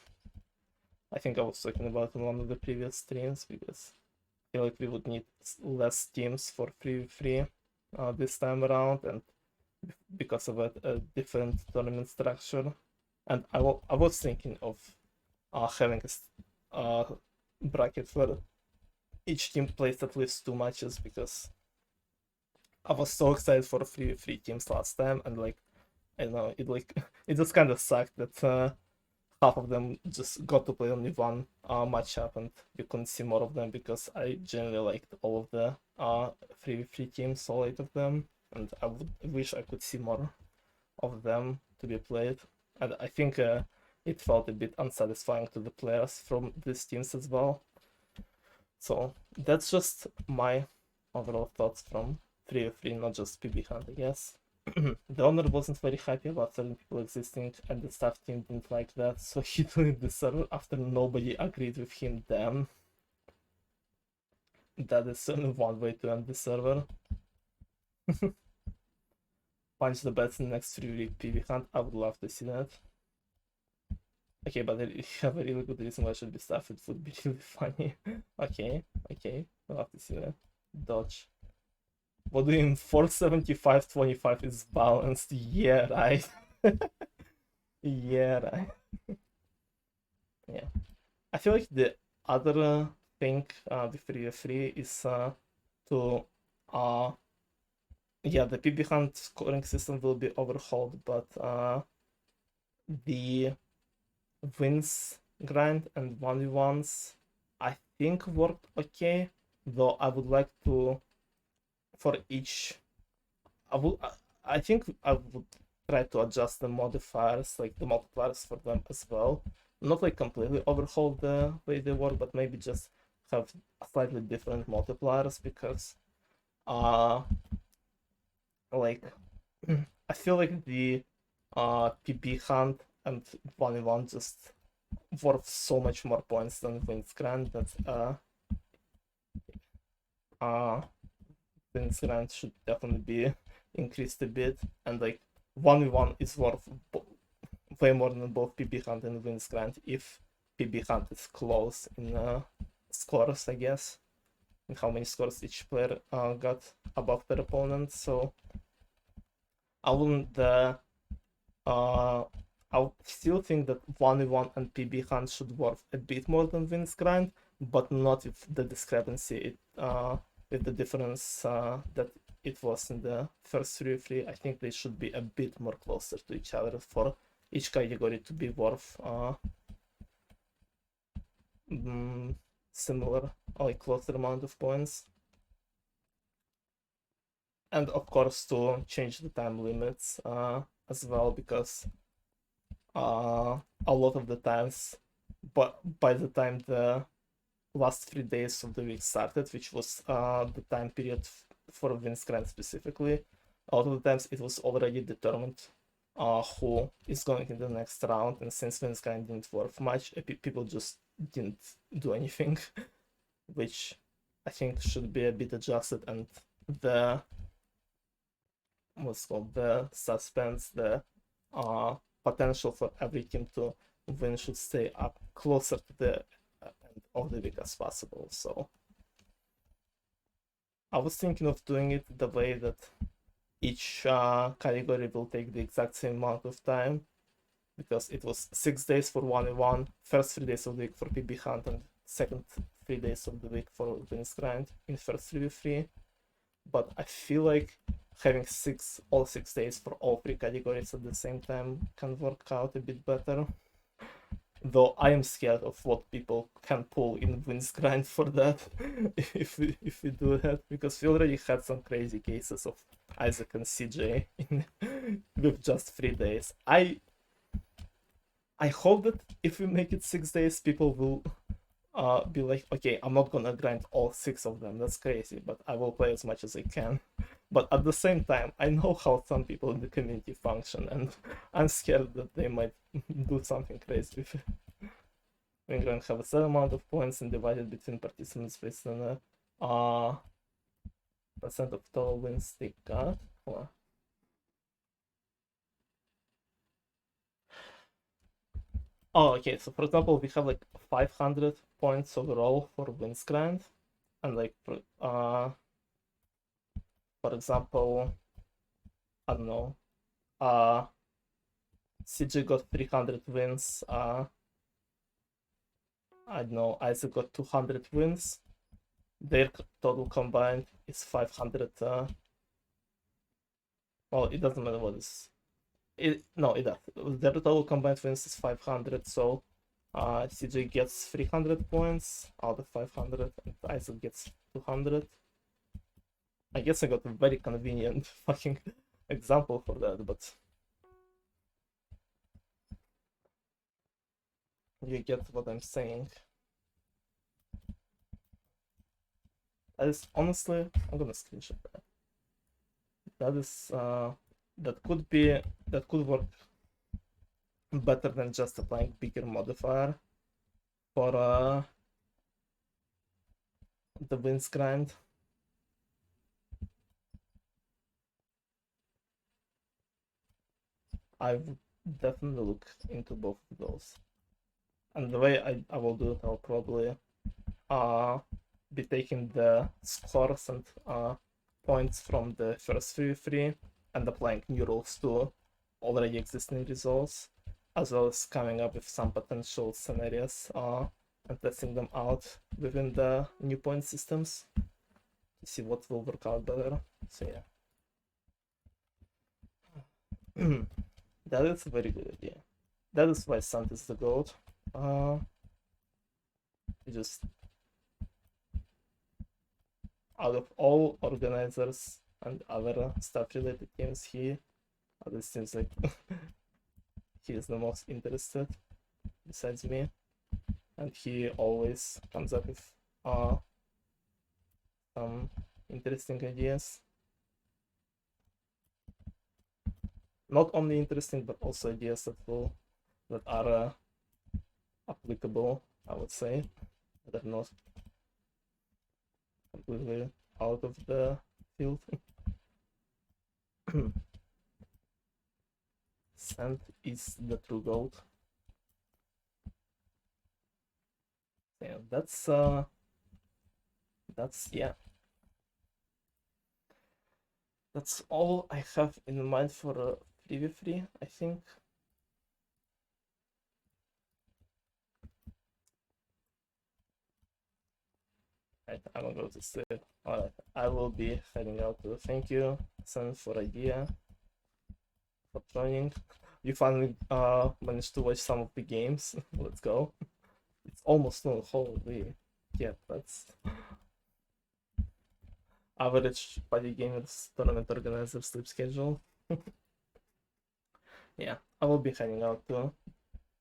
I think I was talking about it in one of the previous streams, because I feel like we would need less teams for 3v3 this time around, and because of a different tournament structure. And I was thinking of having a bracket where each team plays at least 2 matches, because I was so excited for 3v3 teams last time, and like, I don't know, it just kind of sucked that half of them just got to play only one matchup, and you couldn't see more of them, because I generally liked all of the 3v3 teams, all 8 of them, and I would wish I could see more of them to be played. And I think it felt a bit unsatisfying to the players from these teams as well. So that's just my overall thoughts from 3v3, not just PB Hunt, I guess. The owner wasn't very happy about certain people existing, and the staff team didn't like that, so he deleted the server after nobody agreed with him. Damn. That is certainly one way to end the server. Punch the bets in the next 3v3 PB Hunt. I would love to see that. Okay, but if you have a really good reason why it should be staffed, it would be really funny. Okay, I'll have to see that. Dodge. What do you mean 475-25 is balanced? Yeah, right. Yeah, right. Yeah. I feel like the other thing with 3v3 is to yeah, the PB Hunt scoring system will be overhauled, but the wins grind and 1v1s I think worked okay, though I would like to, for each, I think I would try to adjust the modifiers, like the multipliers for them as well. Not like completely overhaul the way they work, but maybe just have slightly different multipliers, because like I feel like the PB Hunt and 1v1 just worth so much more points than Wins Grand that Wins Grand should definitely be increased a bit, and like 1v1 is worth way more than both PB Hunt and Wins Grand if PB Hunt is close in scores, I guess, and how many scores each player got above their opponent. So I wouldn't I still think that 1v1 and PB Hunt should worth a bit more than Wins Grind, but not with the discrepancy with the difference that it was in the first 3v3. I think they should be a bit more closer to each other for each category to be worth similar, like closer amount of points. And of course to change the time limits as well, because a lot of the times, but by the time the last 3 days of the week started, which was the time period for Wins Grand specifically, a lot of the times it was already determined who is going in the next round, and since Winsgrind didn't work much, people just didn't do anything, which I think should be a bit adjusted, and the what's called the suspense, the potential for every team to win should stay up closer to the end of the week as possible. So I was thinking of doing it the way that each category will take the exact same amount of time, because it was 6 days for 1v1, first 3 days of the week for PB Hunt, and second 3 days of the week for Winsgrind in first 3v3. But I feel like having all 6 days for all 3 categories at the same time can work out a bit better. Though I am scared of what people can pull in Winsgrind for that if we do that, because we already had some crazy cases of Isaac and CJ with just 3 days. I hope that if we make it 6 days, people will be like, okay, I'm not gonna grind all 6 of them, that's crazy, but I will play as much as I can. But at the same time, I know how some people in the community function, and I'm scared that they might do something crazy with it. We're going to have a certain amount of points and divided between participants based on the percent of total wins they got. Oh, okay, so for example, we have like 500 points overall for Winsgrind, and like for example, I don't know, CJ got 300 wins, I don't know, Isaac got 200 wins. Their total combined is 500. Well, it doesn't matter what is. No, it does. Their total combined wins is 500, so CJ gets 300 points out of 500, and Isaac gets 200. I guess I got a very convenient fucking example for that, but you get what I'm saying. That is, honestly, I'm gonna screenshot that. That is, that could work better than just applying bigger modifier for the Winsgrind. I would definitely look into both of those. And the way I will do it, I'll probably be taking the scores and points from the first 3v3 and applying new rules to already existing results, as well as coming up with some potential scenarios and testing them out within the new point systems to see what will work out better. So yeah. That is a very good idea. That is why Sant is the GOAT. Just out of all organizers and other stuff related games, it seems like he is the most interested besides me, and he always comes up with some interesting ideas. Not only interesting, but also ideas that are applicable, I would say, that are not completely out of the field. Sant is the true GOAT. Yeah, that's yeah. That's all I have in mind for 3v3, I think. Right, I'm gonna go to sleep. Alright, I will be heading out. Thank you, Sam, for idea, for joining. You finally managed to watch some of the games. Let's go. It's almost noon. Holy, yeah, that's average Paddy Gamers tournament organizer sleep schedule. Yeah, I will be heading out too.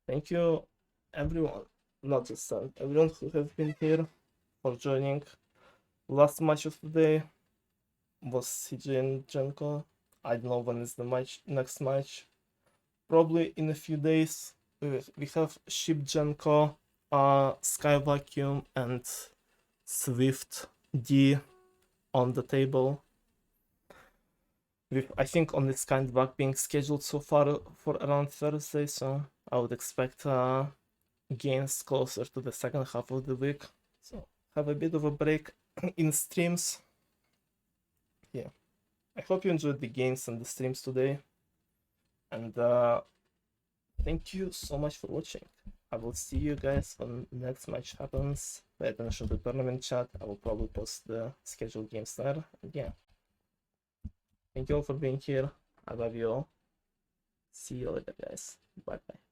Thank you, everyone, not just Sam, everyone who have been here for joining. Last match of the day was CJ and Jenko. I don't know when is the next match. probably in a few days we have ShipJenko, Sky Vacuum, and Swift D on the table. With I think only Skyvac being scheduled so far for around Thursday, so I would expect gains closer to the second half of the week. So have a bit of a break in streams. Yeah, I hope you enjoyed the games and the streams today, and thank you so much for watching. I will see you guys when next match happens. Pay attention to the tournament chat. I will probably post the scheduled games there. And yeah, thank you all for being here. I love you all. See you later, guys. Bye bye.